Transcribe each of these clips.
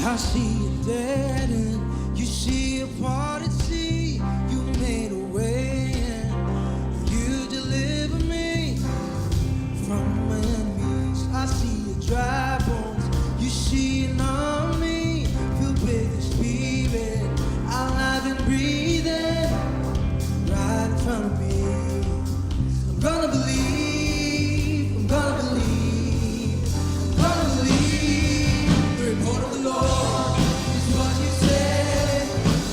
I see a dead end. You see a parted sea. You made a way and you deliver me from my enemies. I see a dry bones. You see an army filled with the Spirit. Alive and breathing right in front of me. I'm gonna believe. I'm gonna believe. I'm gonna believe the report of the Lord is what you said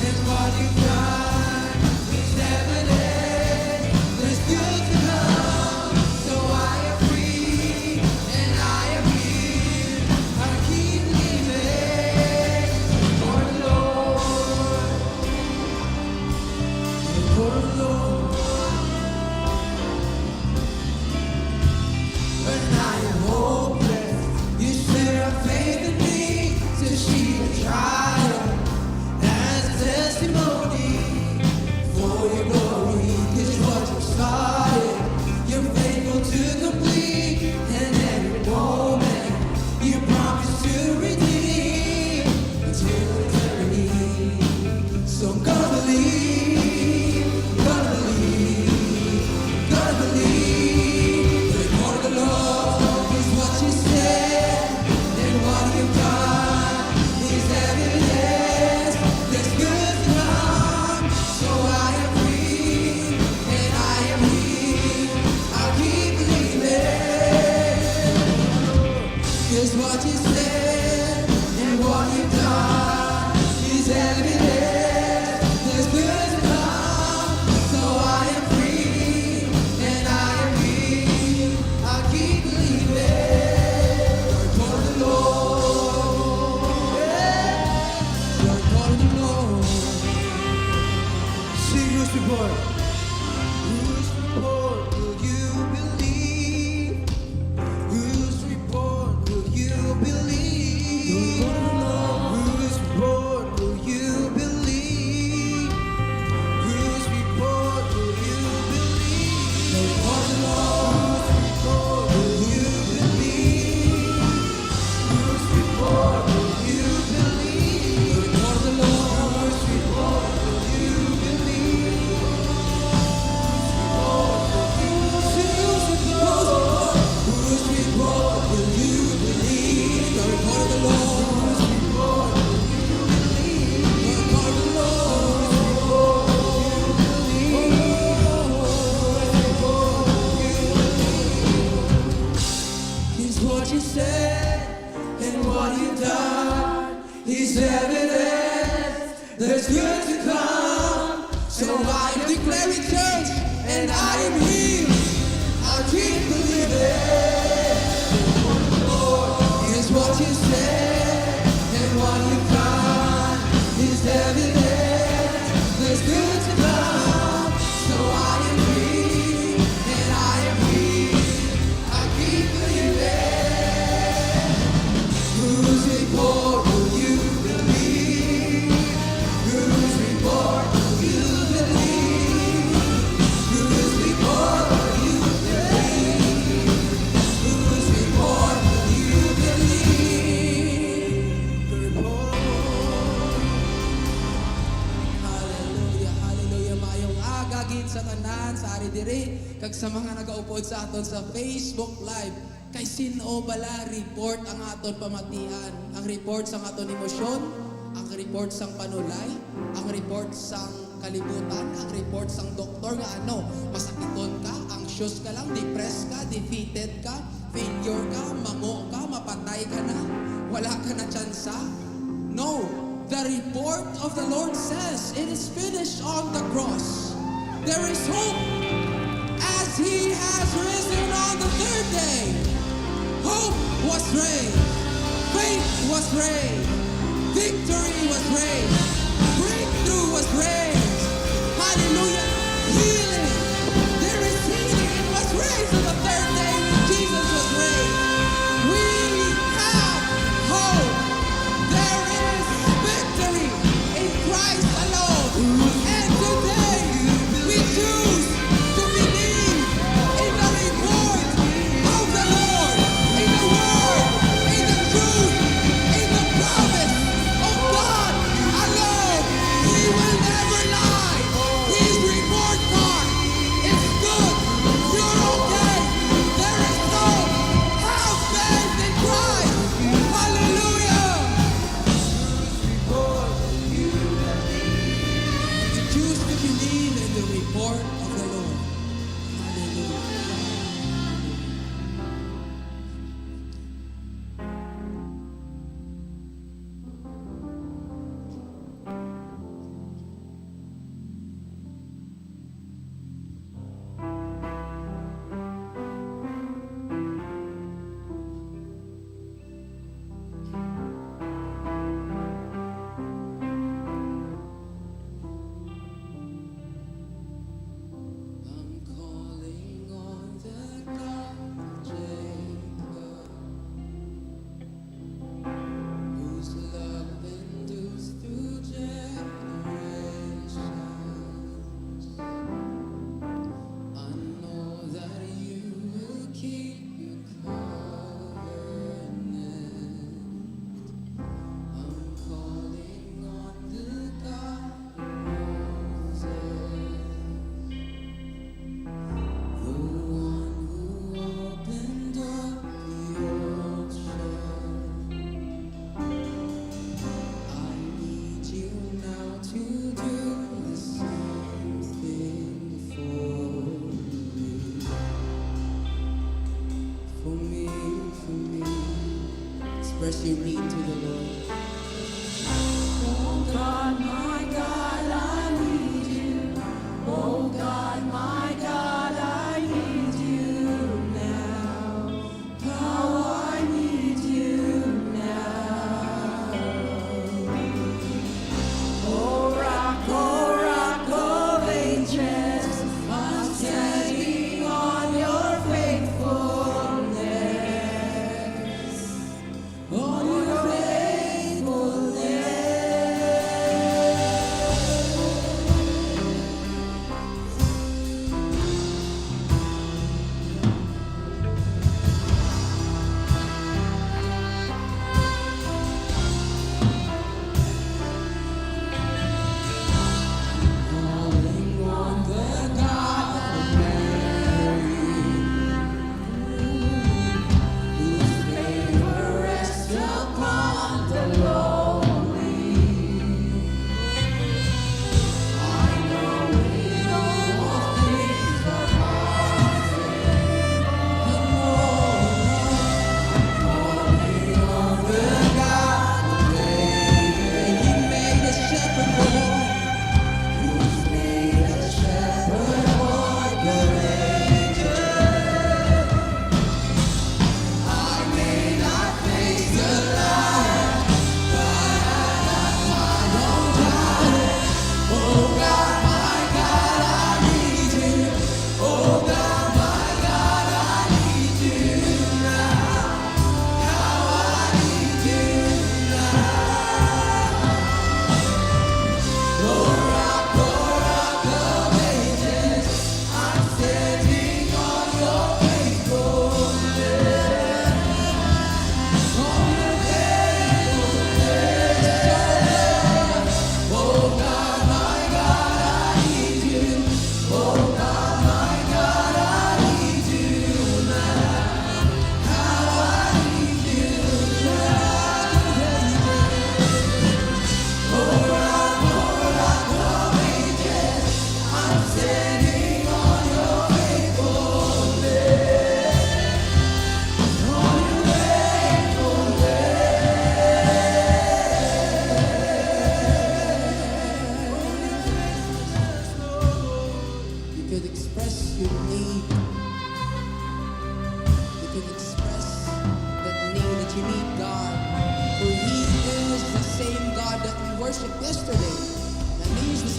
and what you've done. It's evident there's good to come. So I am free and I am here. I keep believing for the Lord. For the Lord. When I am hopeless, you still have faith in me to see the trial as a testimony for your glory. 'Cause what you started, you're faithful to complete, and every moment you promise to redeem until eternity. So I'm gonna believe, gonna believe, gonna believe. The report of the Lord is what you said, and what you've done is evidence that's good to come. So I am free, and I am here. I'll keep believing. 'Cause what you said, and what you've done is evidence that's good to come. So I am free, and I am here. I'll keep believing. The report of the Lord. The report of the Lord. See whose report? Whose report will you believe? Whose report will you believe? Whose report will you believe? Whose report will you believe? The report of the Lord. Will you believe? Whose report will you believe? The report of the Lord. Whose report will you believe? Whose report will you believe? The report of the Lord. Whose report will you believe? The report of the Lord. Is what you said and what you've done is evidence there's good to come. So I declare it, church, and I am healed. I'll keep believing. Is what you said and what you've done is evidence there's good to come. So I am free and I am here. I keep believing. Whose report will you believe? Whose report will you believe? Whose report will you believe? Whose report will you believe? The report. Hallelujah, hallelujah. Mayong aga gid sa tanan sa ari diri kag sa mga nagaupod sa aton sa Facebook Live. Kay sino bala report ang aton pamatian? Ang report sang aton emosyon, ang report sang panulay, ang report sang kalibutan, ang report sang doktor nga ano, masakiton ka, anxious ka lang, depressed ka, defeated ka, failure ka, mango ka, mapatay ka na, wala ka na tsansa. No, the report of the Lord says it is finished on the cross. There is hope as He has risen on the third day. Hope was raised, faith was raised, victory was raised, breakthrough was raised. Hallelujah, healing. There is healing. It was raised on the third day. Jesus was raised. We have hope. There is victory in Christ alone. And today we choose to believe in the report of the Lord, in the word, in the truth, in the promise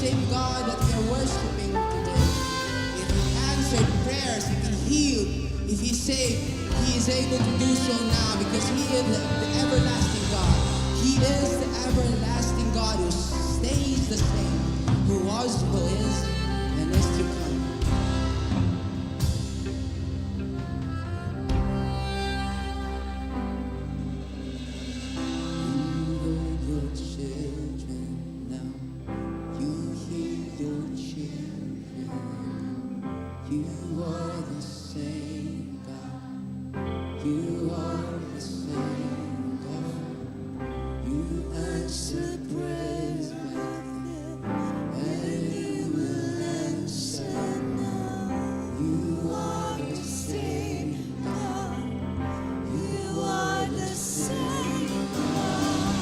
same God that we are worshiping today. If He answered prayers, if He healed, if He saved, He is able to do so now because He is the everlasting God. He is the everlasting God who stays the same, who was, who is, and is to come. You are the same God. You are the same God. You answer prayers and you will answer now. You are the same God. You are the same God.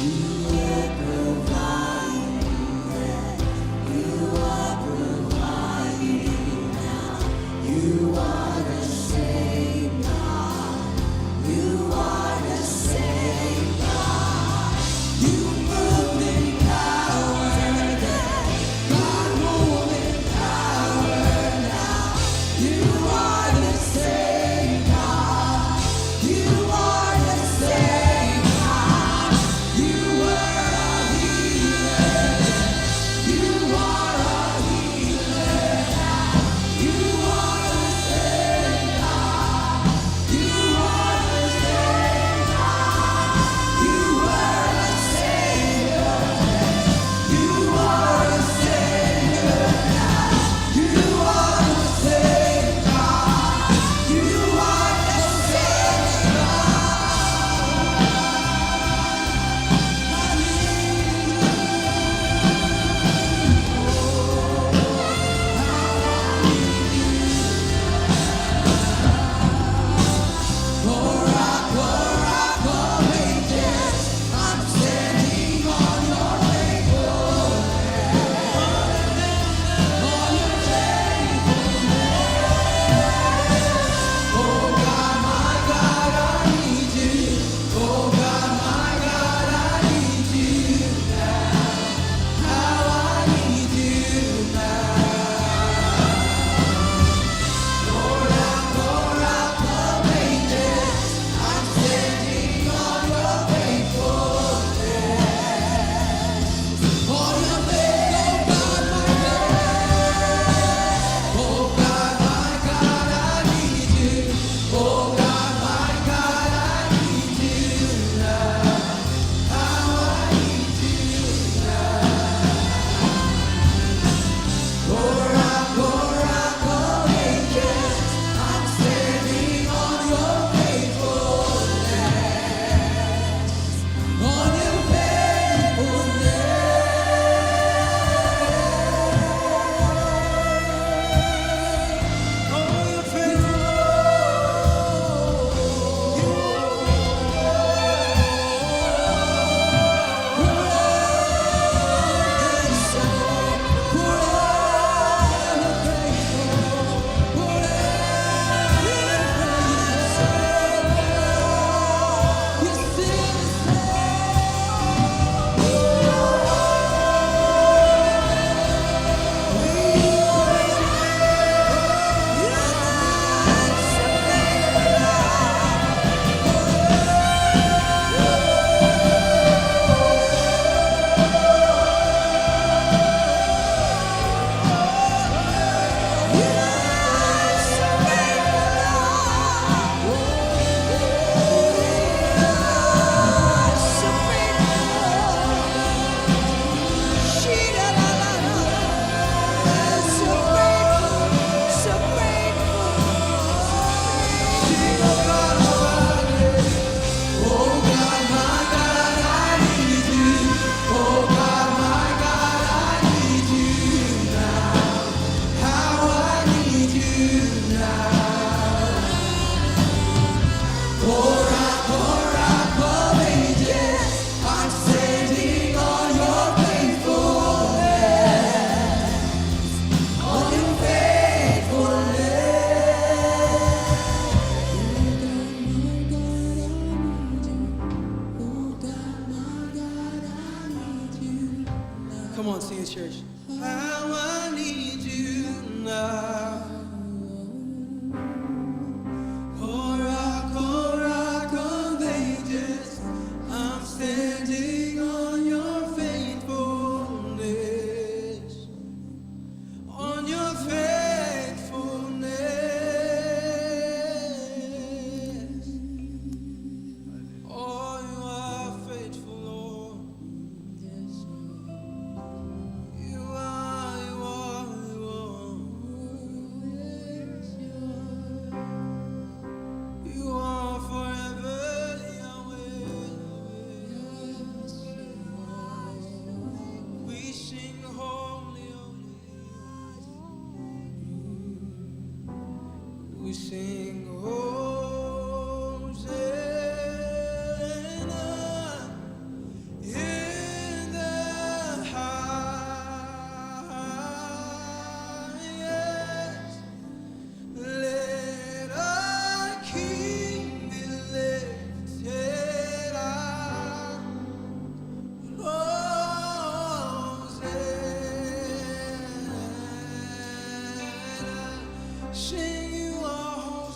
You are providing. You are providing. You are the same God. You are the same God. You move in power. God move in power now. You are the same God. You are the same God. You are a healer. You are a healer. You are the same God. You are the same God. You are the Savior. You are the Savior now. You are the same God. You are the same God. Oh, rock, oh, ages. I'm standing on your faithfulness. On your faithfulness. Oh God, my God, I need you. Oh God, my God, I need you now. How I need you now. Rock of ages. I'm standing on your faithfulness. On your faith, oh God, my God, I need you. Oh God, my God, I need you now. How I need you now. Rock of ages. I'm standing on your faithfulness. On your faithfulness. On your Come on, sing it, church. how I need you now. Oh rock of ages, I'm standing on your faithfulness, on your faithfulness. Oh, you are faithful, Lord. You are, you are, you are. You are forever, Yahweh. We sing holy, holy. We sing Hosanna in the highest. Let our King be lifted up. Hosanna, sing you are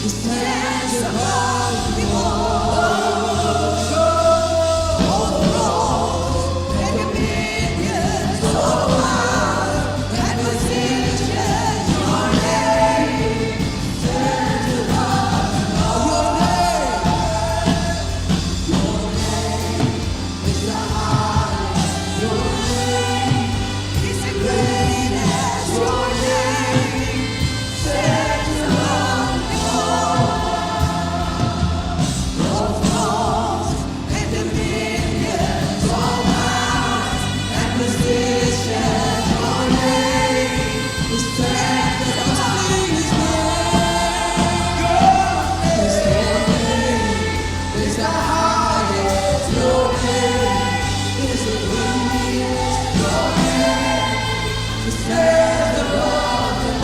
We stand above the all. All thrones and dominions, all power and positions, your name stands above Your name is the highest. Your name is the greatest. Your name stands above all thrones and dominions, all powers and positions. Your name stands above His name is the highest. Your name is the greatest. Your name stands above them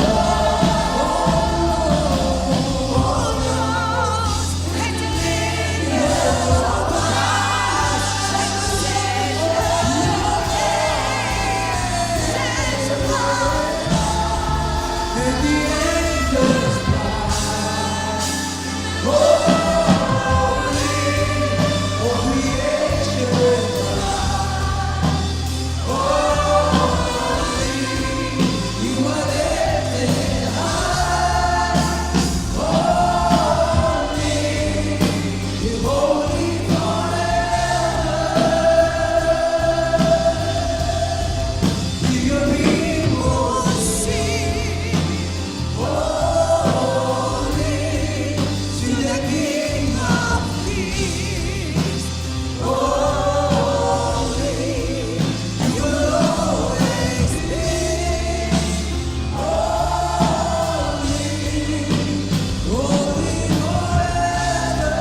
all thrones and dominions, all powers and positions. Your name stands above and the angels you are lifted high. Holy, you're holy forever. Your people sing holy to the King of Kings. Holy, you will always be. Holy forever.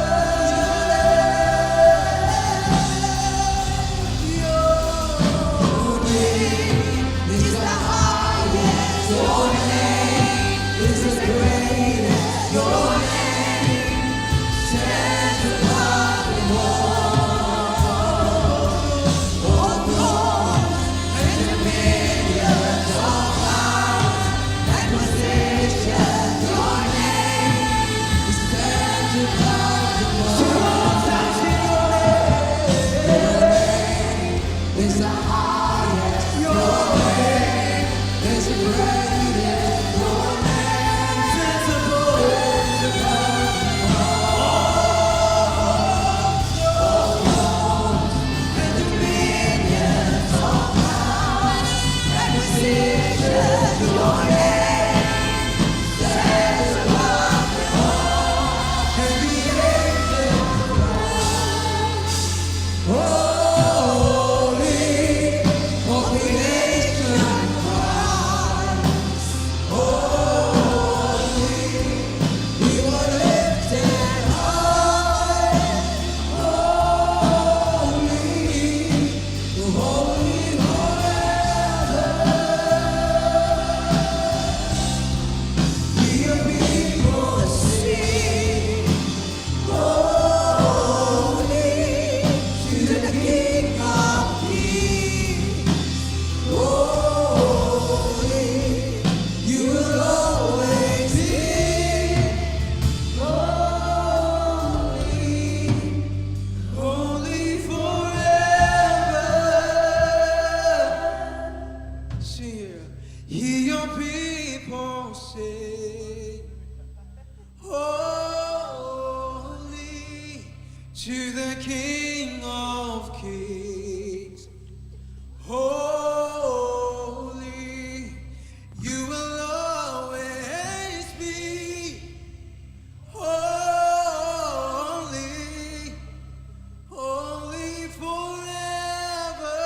Your name is the highest. Your name is the greatest. Your name stands above them all. All thrones and dominions, all powers and positions. Your name stands above them all. Is the highest. Your name is the greatest. Your name stands above and dominions, all powers and positions. Your name stands above them all. and the angels. Holy, all creation cries. Holy, you are lifted high. Holy, holy forever. Your people sing holy to the King of Kings. Holy, you will always be. Holy forever. See here. Hear your people sing holy to the King of Kings. Holy, you will always be. Holy, holy forever.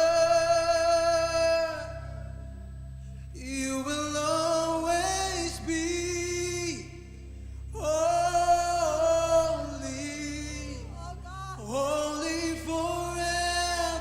You will always be holy, holy forever.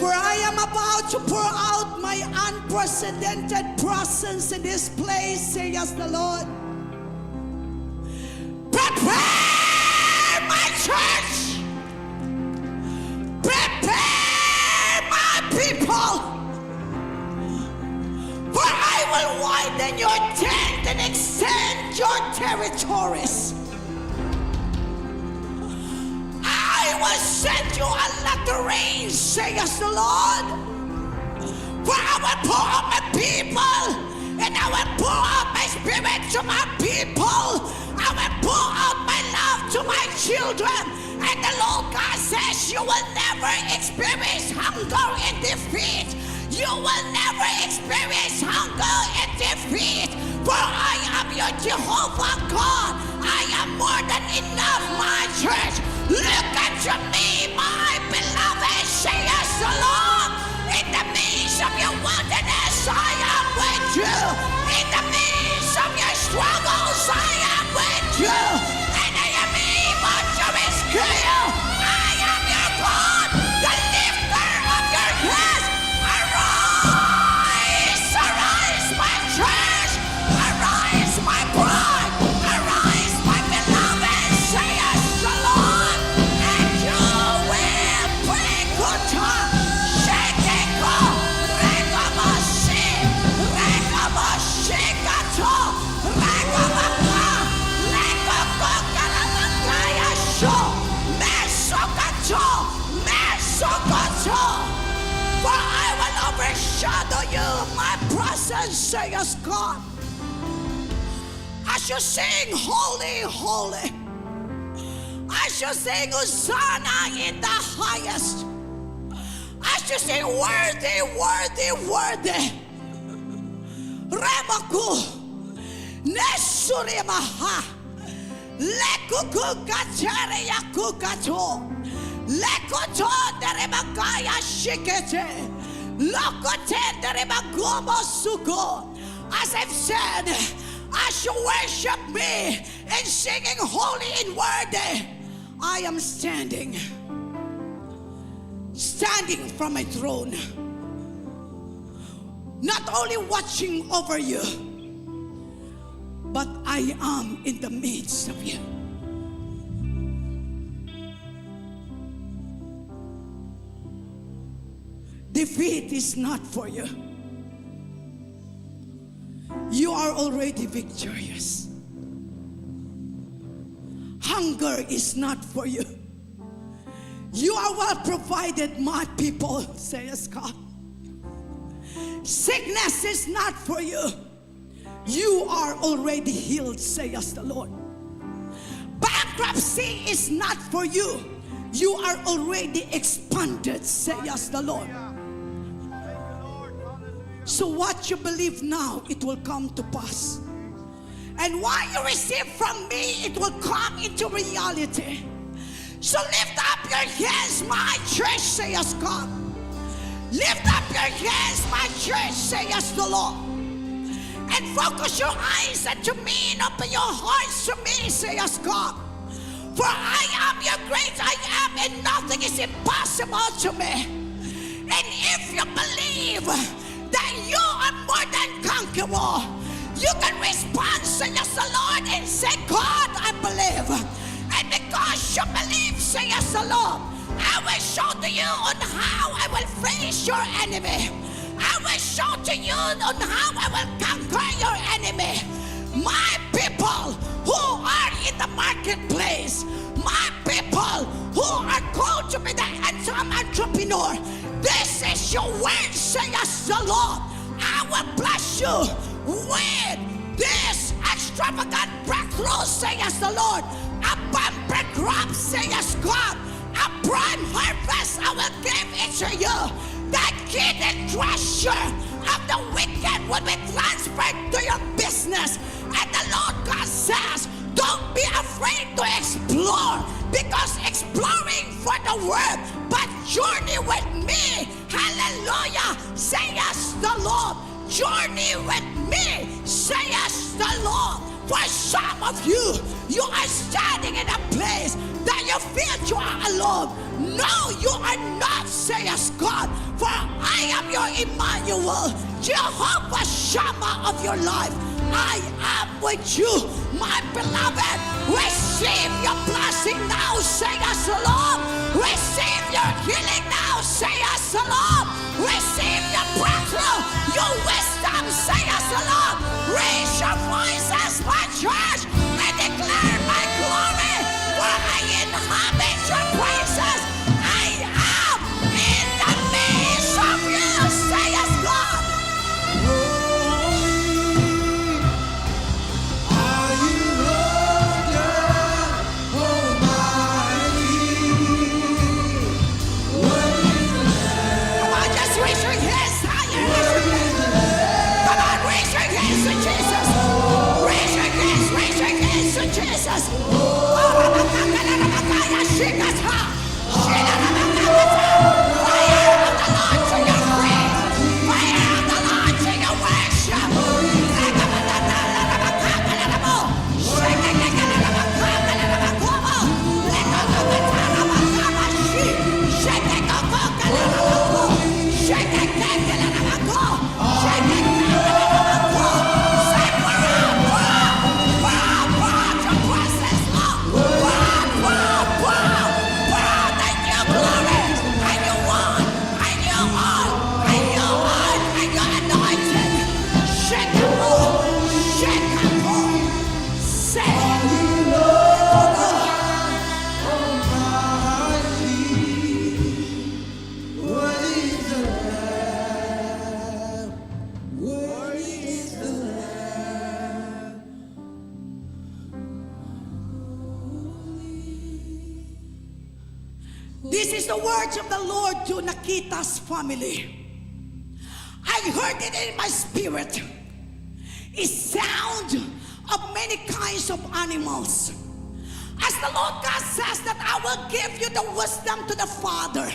For I am about to pour out my unprecedented presence in this place, says the Lord. Prepare my church. Prepare my people. For I will widen your tent and extend your territories. I will send you a lot of rain, says the Lord. For I will pour out my people, and I will pour out my spirit to my people. I will pour out my love to my children. And the Lord God says, you will never experience hunger and defeat. You will never experience hunger and defeat. For I am your Jehovah God. I am more than enough, my church. Look unto me, my beloved, says the Lord. In the midst of your wilderness, I am with you. In the midst of your struggles, I am with you. And I am able to rescue you. I am your God, the lifter of your head. Arise, arise, my church. Arise, my bride. Arise, my beloved, says the Lord. And you will bring good time. Shake it, go. Regabashi, regabashi, gato. Regabaka, regabakarabakaya, sho. Mesogato, mesogato. For I will overshadow you, my presence, says God. As you sing, holy, holy. As you sing, Hosanna in the highest. As you sing, worthy, worthy, worthy. Remaku, Nesurimaha, Lekuku Katere Yakukato, Lekoto Deremakaya Shikete, Lokote Deremagomo Suko. As I've said, as you worship me in singing holy and worthy, I am standing from my throne, not only watching over you, but I am in the midst of you. Defeat is not for you. You are already victorious. Hunger is not for you. You are well provided, my people, says God. Sickness is not for you. You are already healed, says the Lord. Bankruptcy is not for you. You are already expanded, says the Lord. So what you believe now, it will come to pass. And what you receive from me, it will come into reality. So lift up your hands, my church, says God. Lift up your hands, my church, says the Lord. And focus your eyes unto me and open your hearts to me, says God. For I am your great I am, and nothing is impossible to me. And if you believe that you are more than conqueror, you can respond, says the Lord, and say, God, I believe. And because you believe, says the Lord, I will show to you on how I will face your enemy. I will show to you on how I will conquer your enemy. My people who are in the marketplace, my people who are called to be the handsome entrepreneur, this is your word, says the Lord. I will bless you with this extravagant breakthrough, says the Lord. A bumper crop, says God. A prime harvest I will give it to you. The hidden treasure of the wicked will be transferred to your business. And the Lord God says, don't be afraid to explore, because exploring for the word, but journey with me. Hallelujah, says the Lord. Journey with me, says the Lord. For some of you, you are standing in a place that you feel you are alone. No, you are not, says God. Savior Emmanuel, Jehovah Shammah of your life. I am with you, my beloved. Receive your blessing now, say us the Lord. Receive your healing now, say us the Lord. Receive your breakthrough, your wisdom, say us the Lord. Raise your voices, my church, and declare my glory, for I inhabit your praises. I am in the midst of you, say us God. Are you Lord God Almighty? Worthy is the Lamb. Come on, just raise your hands higher. Come on, raise your hands to Jesus. Raise your hands to Jesus. Fire of the Lord to your praise. Fire of the Lord to your worship. Worthy is the Lamb. Worthy is the Lamb. This is the words of the Lord to Nakita's family. I heard it in my spirit. A sound of many kinds of animals. As the Lord God says that I will give you the wisdom to the Father.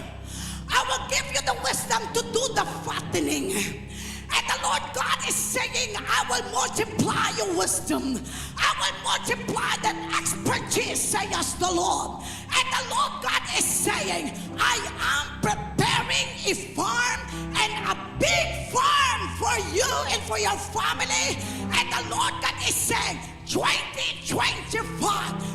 I will give you the wisdom to do the fattening. And the Lord God is saying, I will multiply your wisdom. I will multiply that expertise, says the Lord. And the Lord God is saying, I am preparing a farm and a big farm for you and for your family. And the Lord God is saying, 2025,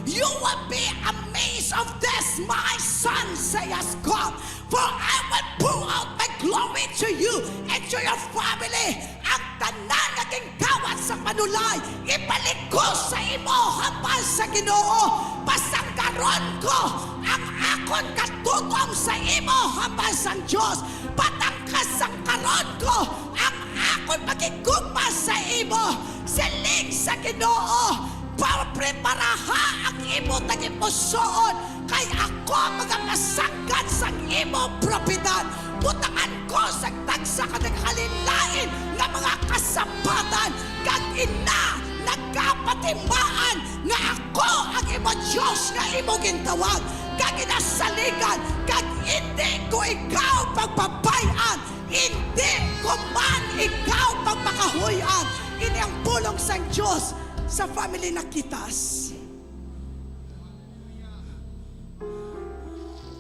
you will be amazed of this, my son, says God. For I will pour out my glory to you and to your family. Ang tanan naging kawat sa panulay, ibalik ko sa imo hapal sa Ginoo. Pasangkaron ko ang akon katutong sa imo hapal sa Diyos. Patangkasangkaron ko ang akon magigugma sa imo. Siling sa Ginoo, preparaha ang imo taging pusoon, kay ako magkasangkat sa imo propedad. Butangan ko sa tagsa ka ng halinlain nga mga kasambatan, kag ina nagkapatimaan nga ako ang imo Diyos nga imo gintawag, kag inasaligan, kag hindi ko ikaw pagbabayan, hindi ko man ikaw pagpakahuyan. Ini ang pulong sa Diyos sa family Nakitas.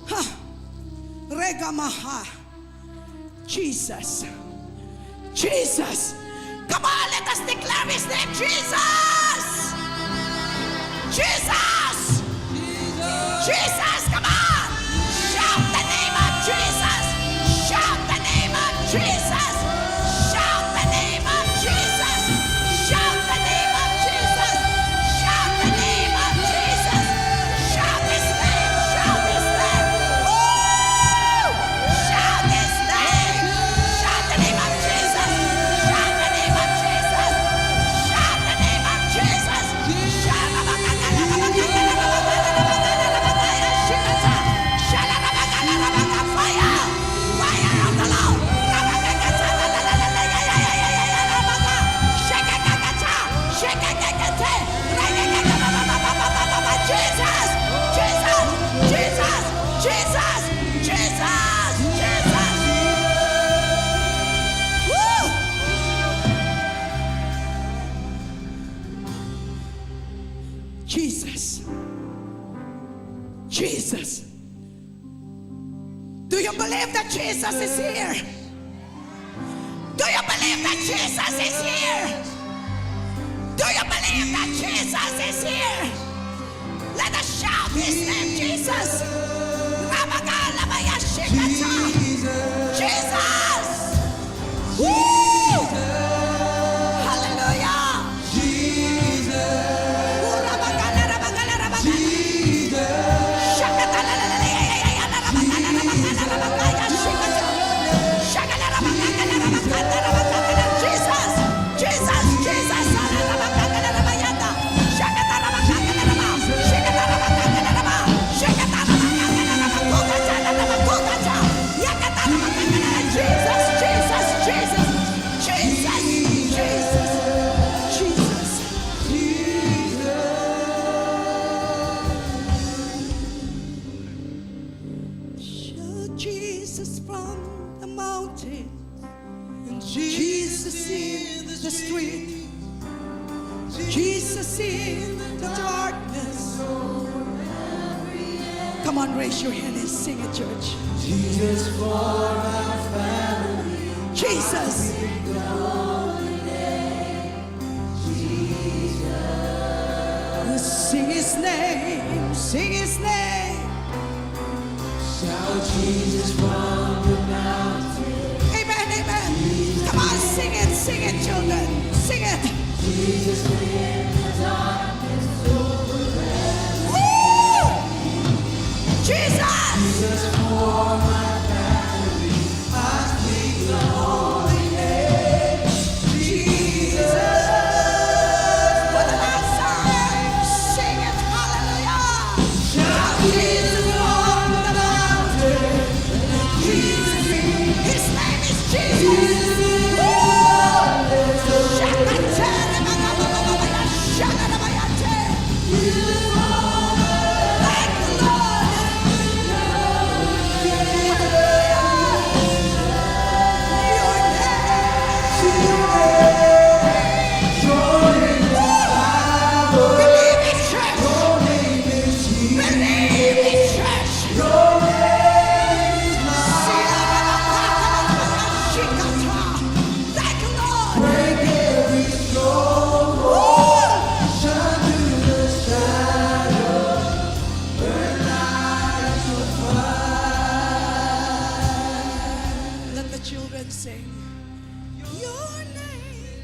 Ha! Rega maha. Jesus. Jesus. Come on, let us declare His name. Jesus. Jesus. Jesus, come on. Shout the name of Jesus. Shout the name of Jesus. Shout the name of Jesus. Shout the name of Jesus. Shout the name of Jesus. Shout His name. Shout His name. Woo! Shout His name. Shout the name of Jesus. Shout the name of Jesus. Shout the name of Jesus. Fire! Fire of the Lord! Jesus! Jesus! Jesus! Jesus! Jesus! Jesus! Woo! Jesus! Jesus! Do you believe that Jesus is here? Do you believe that Jesus is here? Do you believe that Jesus is here? Let us shout his name, Jesus. Jesus. Woo! Hallelujah. Jesus from the mountain, and Jesus in the street, Jesus in the darkness. Come on, raise your hand and sing it, church. Jesus for our family. Jesus. Sing his name, sing his name. Shout Jesus from the mountain. Amen, amen. Come on, sing it, children. Sing it. Jesus in the darkness over Woo! Jesus. Jesus for my family. I speak the holy name. Jesus. For the last time, sing it. Hallelujah. Shout Jesus from the mountain. Jesus His name is Jesus. Sing your name.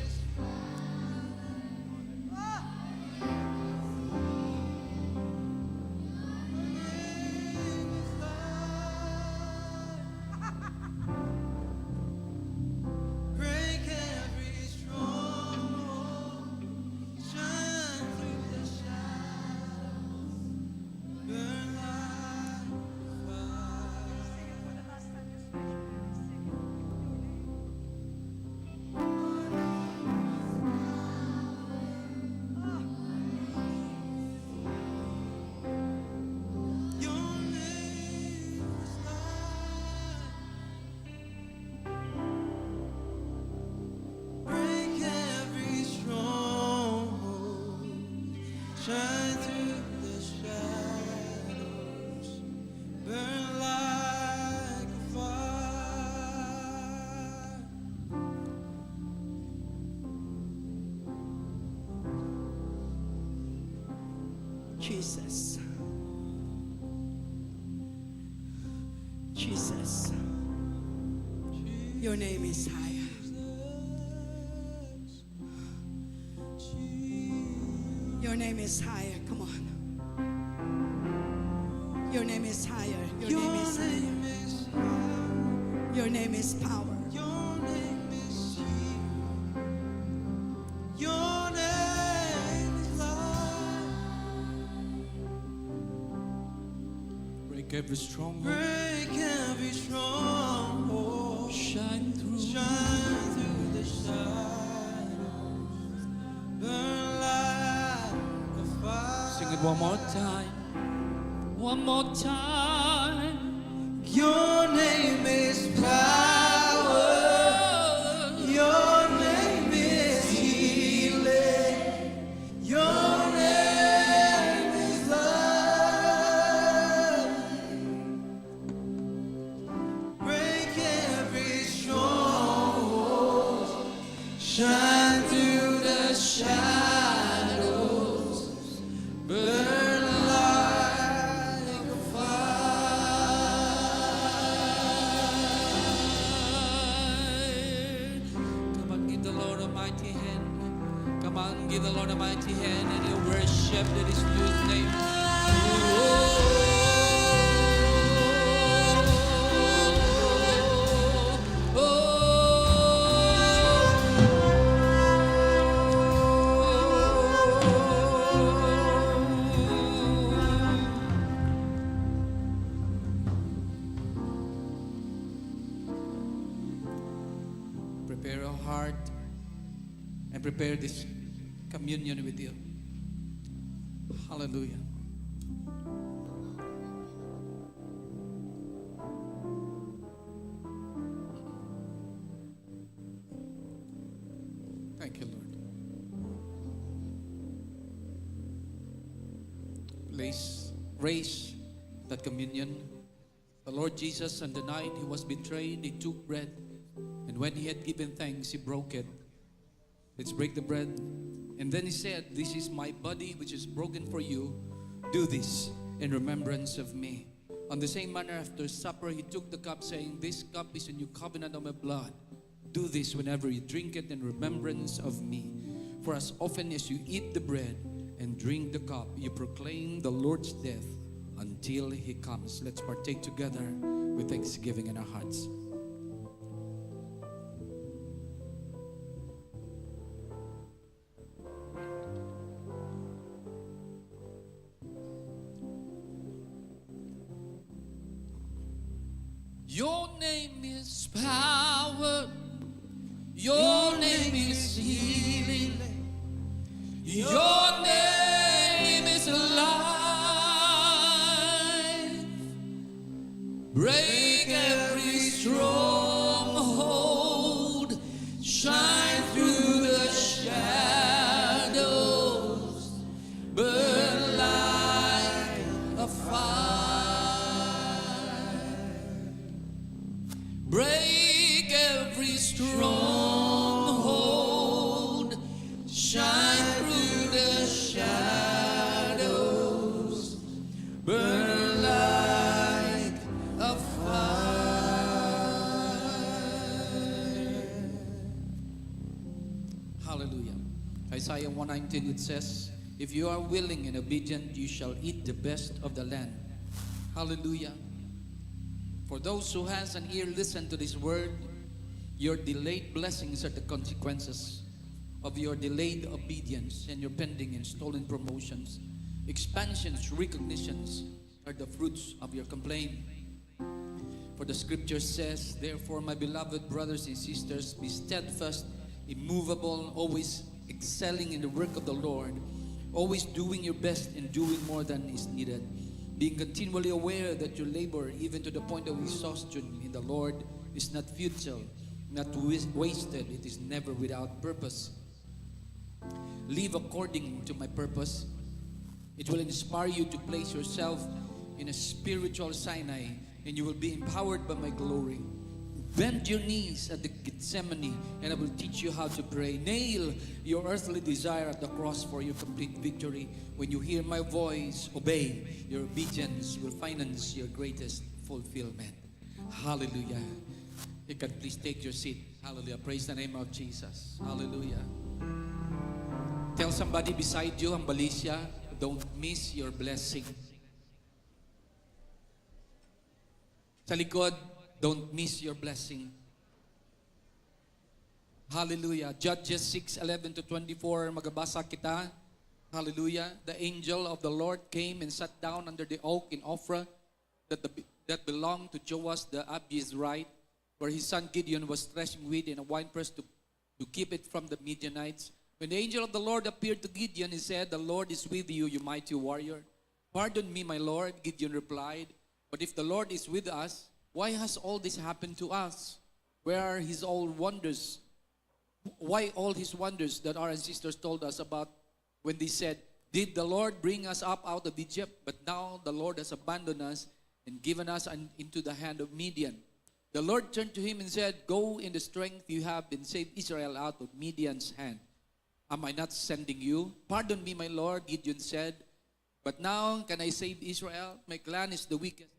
break every stronghold. Shine through the shadows. Burn like your name is light. Break every stronghold. Shine through the shadows. Burn like a fire. Jesus. Jesus. Your name is higher. Your name is higher. Come on. Your name is higher. Your name is higher. Your name is power. Your name is healing. Your name is life. Break every stronghold. Break every stronghold. Shine through. Shine through the shadows. Burn like a fire. Sing it one more time. One more time. Your name is power. Your name is healing. Your name is love. Break every stronghold. shine through the shadows, burn like a fire. Come on, give the Lord a mighty hand. Come on, give the Lord a mighty hand and your worship that is due His name. Prepare your heart and prepare this communion with you. Hallelujah. Thank you, Lord. Please raise that communion. The Lord Jesus, on the night He was betrayed, He took bread. And when He had given thanks, He broke it. Let's break the bread. And then He said, "This is my body which is broken for you. Do this in remembrance of me." On the same manner, after supper, He took the cup, saying, "This cup is a new covenant of my blood. Do this whenever you drink it in remembrance of me. For as often as you eat the bread and drink the cup, you proclaim the Lord's death until He comes." Let's partake together with thanksgiving in our hearts. Your name is power. Your name is healing. Your name is life. Break every stronghold. Shine through the shadows. Burn like a fire. Break every stronghold. Shine through the shadows. Burn like a fire. Hallelujah. Isaiah 119, it says, "If you are willing and obedient, you shall eat the best of the land." Hallelujah. For those who has an ear, listen to this word. Your delayed blessings are the consequences of your delayed obedience, and your pending and stolen promotions, expansions, recognitions are the fruits of your complaint. For the scripture says, "Therefore, my beloved brothers and sisters, be steadfast, immovable, always excelling in the work of the Lord, always doing your best and doing more than is needed, being continually aware that your labor, even to the point of exhaustion in the Lord, is not futile, not wasted, it is never without purpose. Live according to my purpose. It will inspire you to place yourself in a spiritual Sinai, and you will be empowered by my glory. Bend your knees at the Gethsemane, and I will teach you how to pray. Nail your earthly desire at the cross for your complete victory. When you hear my voice, obey. Your obedience will finance your greatest fulfillment." Hallelujah. You can please take your seat. Hallelujah. Praise the name of Jesus. Hallelujah. Tell somebody beside you, Ambalicia, don't miss your blessing. Sa likod, don't miss your blessing. Hallelujah. Judges 6:11-24, magabasa kita. Hallelujah. The angel of the Lord came and sat down under the oak in Ophrah that belonged to Joash the Abiezrite, where his son Gideon was threshing wheat in a winepress to keep it from the Midianites. When the angel of the Lord appeared to Gideon, he said, "The Lord is with you, you mighty warrior." "Pardon me, my Lord," Gideon replied, "but if the Lord is with us, why has all this happened to us? Where are his all wonders? Why all his wonders that our ancestors told us about when they said, 'Did the Lord bring us up out of Egypt?' But now the Lord has abandoned us and given us into the hand of Midian." The Lord turned to him and said, "Go in the strength you have and save Israel out of Midian's hand. Am I not sending you?" "Pardon me, my Lord," Gideon said, "but now can I save Israel? My clan is the weakest."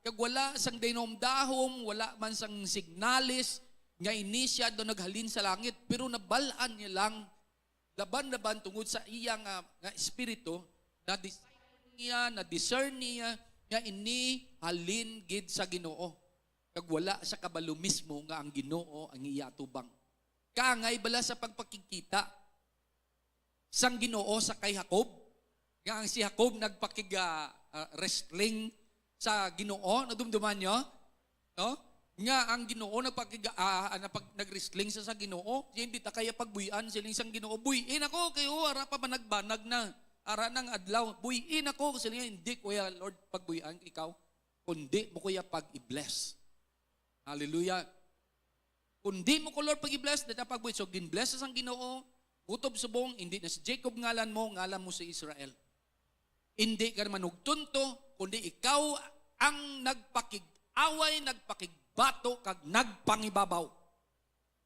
Kag wala sang dinomdahom, wala man sang signalis, nga inisya do naghalin sa langit, pero nabalaan niya lang, laban-laban tungod sa iyang nga espiritu, na discern niya, nga ini halin gid sa Ginoo. Kag wala sa kabalo mismo nga ang Ginoo ang iya atubang. Kaangay bala sa pagpakikita sang Ginoo sa kay Jacob, nga ang si Jacob nagpakig wrestling sa Ginoo, nadumduman nyo? No? Nga ang Ginoo nag-wrestling sa Ginoo, hindi ta kaya pagbuyan siling sang Ginoo. Buyin ako kayo, ara pa managbanag na. Ara ng adlaw, buyin ako siling hindi kuya Lord pagbuyan ikaw, kundi mo kuya pag-i-bless. Hallelujah. Kundi mo ko Lord pag-i-bless, data pagbuyan. So gin-bless sa Ginoo, utob subong, hindi na si Jacob ngalan mo si Israel. Hindi ka naman nagtunto, kundi ikaw ang nagpakig-away, nagpakigbato, kag nagpangibabaw.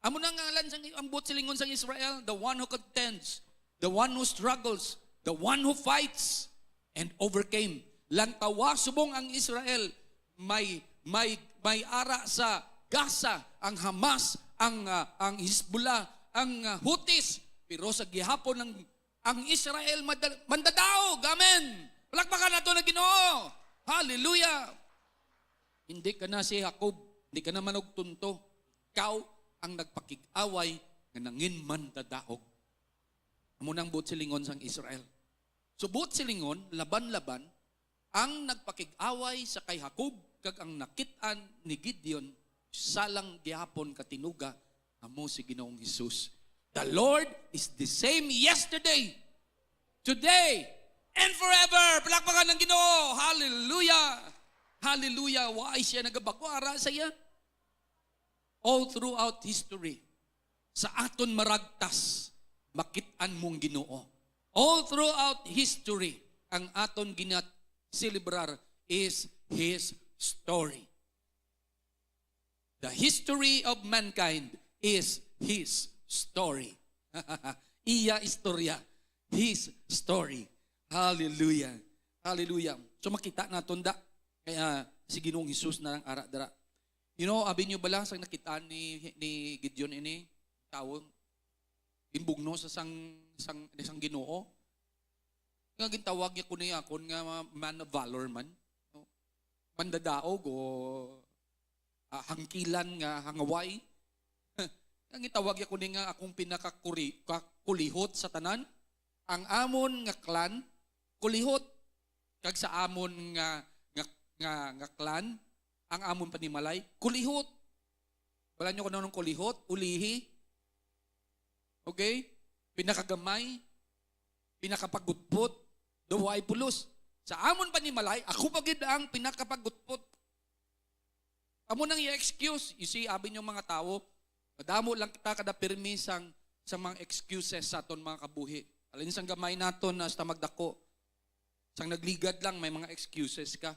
Amo na ngalan sang ambot silingon sang Israel, the one who contends, the one who struggles, the one who fights and overcame. Lantawa subong ang Israel, may ara sa Gaza, ang Hamas, ang Hezbollah, ang Houthis, pero sa gihapon ng ang Israel mandadaog. Amen. Palakpakan nato na Ginoo. Hallelujah. Hindi ka na si Jacob, hindi ka na manugtunto. Ikaw ang nagpakig-away nga nangin mandadaog. amo nang buot silingon sang Israel. So buot silingon, laban-laban, ang nagpakig-away sa kay Jacob, kag ang nakit-an ni Gideon, salang gihapon katinuga, amo si Ginoong Hesus. The Lord is the same yesterday, today, and forever. Palakpakan ng Ginoo. Hallelujah. Hallelujah. Why siya nagabago ara sa iya? All throughout history, sa aton maragtas, makit-an mong Ginoo. All throughout history, ang aton celebrar is His story. The history of mankind is His story. Iya istorya. His story. Hallelujah. Hallelujah. So makita naton da. Kaya si Ginoong Hesus na ang ara-dara. You know, abi niyo bala sang nakitaan ni Gideon ini, tao, imbugno sa sang Ginoo. Nga gintawag niya kuno akon nga man of valor man. No? Mandadaog o hangkilan nga hangaway. Ang itawag ya kuning nga akong pinakakulihot sa tanan, ang amon nga clan kulihot, kag sa amon nga clan, ang amon panimalay kulihot. Wala nyo kanang kulihot, ulihi. Okay? Pinakagamay, pinakapagutpot, duway pulos. Sa amon panimalay, ako pagid ang pinakapagutpot. Amo nang i-excuse. You see, abi nyo mga tao, madamo lang kita kada pirmi sa mga excuses sa aton mga kabuhi. Alin sang gamay naton na sa magdako. Sang nagligad lang, may mga excuses ka.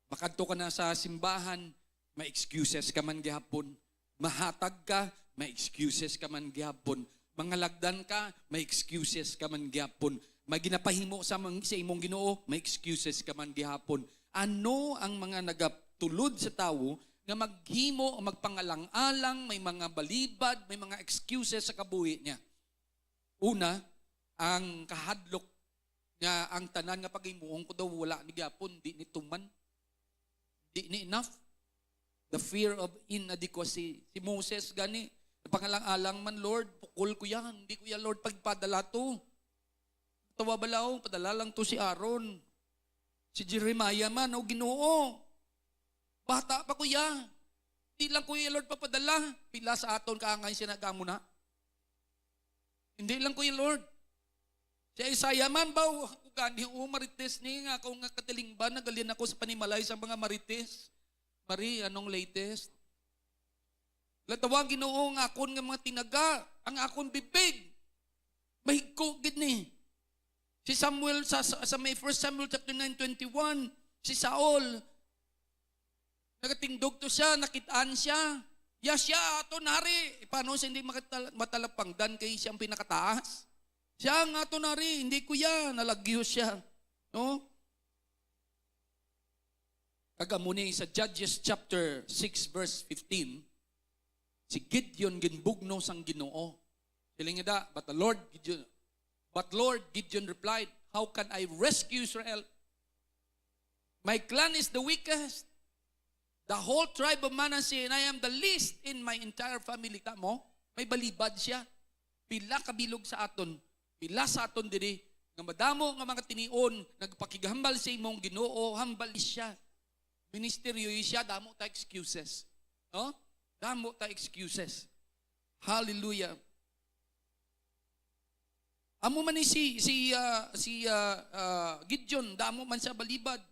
Makadto ka na sa simbahan, may excuses ka man gihapon. Mahatag ka, may excuses ka man gihapon. Mangalagdan ka, may excuses ka man gihapon. May ginapahimo sa imong Ginoo, may excuses ka man gihapon. Ano ang mga nagatulod sa tawo nga maghimo o magpangalang-alang, may mga balibad, may mga excuses sa kabuhi niya? Una, ang kahadlok nga ang tanan nga paghimuon ko daw wala ni gapon, di ni tuman. Di ni enough. The fear of inadequacy. Si Moses gani, pangalang-alang man, Lord, pukul ko yan. Hindi ko yan, Lord, pagpadala to. Tawa balaw, padala lang to si Aaron. Si Jeremiah man, o Ginoo. Bata pa kuya. Di lang kuya, Lord, papadala. Pila sa aton kaangay sinagamo na. Hindi lang kuya, Lord. Si Isaiah man ba, ako gani, marites ni nga, ako nga katilingban, nagalin ako sa panimalay sa mga marites. Marie, anong latest? Latawang Ginoo nga akon nga mga tinaga, ang akon bibig. Mahigko gid ni. Si Samuel sa may 1 Samuel chapter 9:21, si Saul nagatingdog to siya, nakitaan siya. Ya siya ato nari. Paano siya hindi matalapangdan kay siyang pinakataas? Siya nga ato nari, hindi ko ya, nalagyo siya. No? Kagamuni sa Judges chapter 6 verse 15, si Gideon ginbugno sang Ginoo. Siling da, but Lord Gideon replied, how can I rescue Israel? My clan is the weakest. The whole tribe of Manasseh, and I am the least in my entire family. Tamo, may balibad siya. Pila kabilog sa aton. Pila sa aton diri. Nga madamo nga mga tinion, nagpakigahambal sa imong Ginoo, hambal siya. Ministeryo siya, damo ta excuses. No? Damo ta excuses. Hallelujah. Amo man ni si Gideon, damo man sa balibad.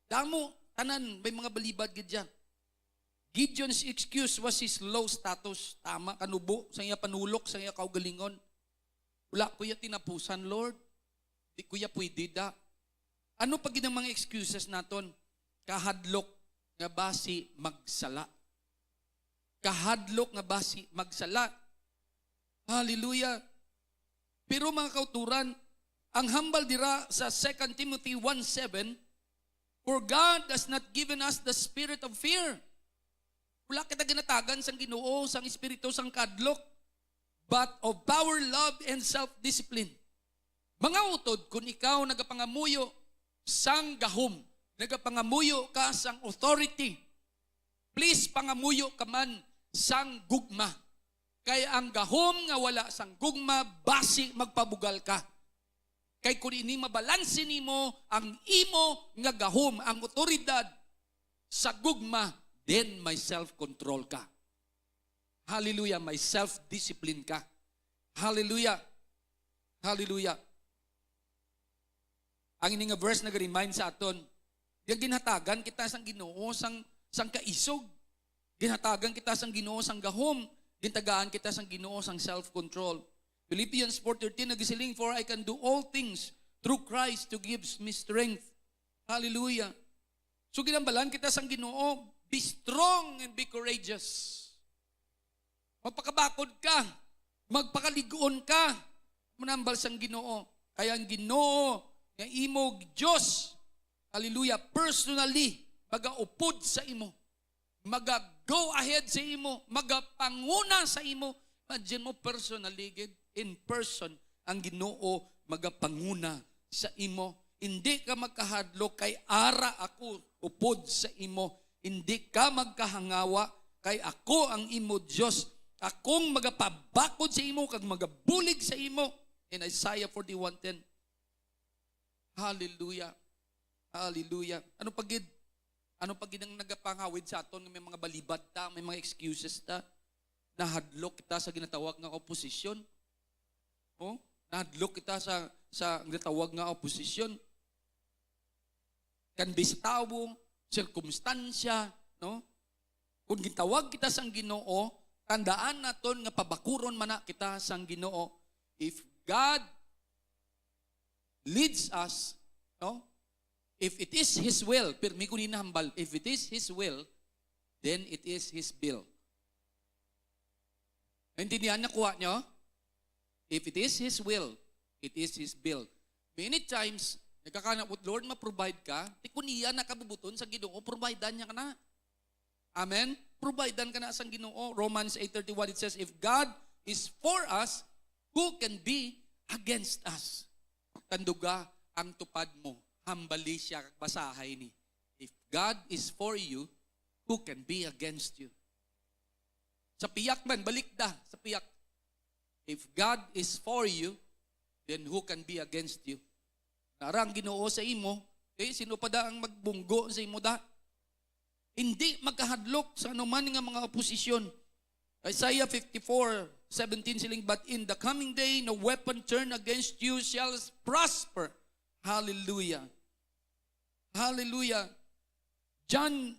Damo, tanan, may mga balibad gidya. Gideon's excuse was his low status. Tama, kanubo, sa iya panulok, sa iya kaugalingon. Wala ko ya tinapusan, Lord. Di ko ya pwede da. Ano pag ginang mga excuses naton? Kahadlok nga basi magsala. Kahadlok nga basi magsala. Hallelujah. Pero mga kauturan, ang hambal dira sa 2 Timothy 1:7, for God has not given us the spirit of fear. Wala kita ginatagan sang Ginoo, sang Espiritu, sang kadlok, but of power, love, and self-discipline. Mga utod, kung ikaw nagapangamuyo sang gahom, nagapangamuyo ka sang authority, please pangamuyo ka man sang gugma. Kay ang gahom nga wala sang gugma, basi magpabugal ka. Kay kung ini mabalansin nimo ang imo nga gahom, ang otoridad sa gugma, then may self-control ka. Hallelujah, may self-discipline ka. Hallelujah. Hallelujah. Ang ini nga verse nag-remind sa aton, yung ginhatagan kita sang Ginoo sang kaisog. Ginhatagan kita sang Ginoo sang gahom. Gintagaan kita sang Ginoo sang self-control. Philippians 4:13 nagsiling, for I can do all things through Christ who gives me strength. Hallelujah. So ginambalan kita sang Ginoo, be strong and be courageous. Magpakabakod ka, magpakaligoon ka, manambal sang Ginoo. Kaya ang Ginoo nga imo Diyos, hallelujah, personally magaupod sa imo, maga-go ahead sa imo, magapanguna sa imo. Imagine mo personally, in person, ang Ginoo magapanguna sa imo. Hindi ka magkahadlok kay ara ako upod sa imo. Hindi ka magkahangawa kay ako ang imo Diyos. Akong magapabakod sa imo kag magabulig sa imo. In Isaiah 41:10. Hallelujah. Hallelujah. Ano pagid ang nagapangawid sa aton, may mga balibad ta, may mga excuses ta. Nahadlok kita sa ginatawag nga oposisyon. Oh, nahadlok kita sa ginatawag nga oposisyon. Kan bistawo, sirkumstansya, no? Kung gitawag kita sang Ginoo, tandaan naton nga pabakuron man na kita sang Ginoo. If God leads us, no? If it is His will, pirmi ko ninahambal, if it is His will, then it is His bill. Naintindihan na kuha nyo? If it is His will, it is His bill. Many times, nagkakana, Lord, ma-provide ka, di ko niya nakabubuton sa Ginoo, providean niya ka na. Amen? Providean ka na sa Ginoo. Romans 8:31, it says, if God is for us, who can be against us? Tanduga ang tupad mo. Hambali siya basahay ni. If God is for you, who can be against you? Sa piyak man, balik da sa piyak. If God is for you, then who can be against you? Narang Ginoo sa imo, sino pa da ang magbunggo sa imo da? Hindi magkahadlok sa anuman nga mga oposisyon. Isaiah 54:17 siling, but in the coming day, no weapon turned against you shall prosper. Hallelujah. Hallelujah. 1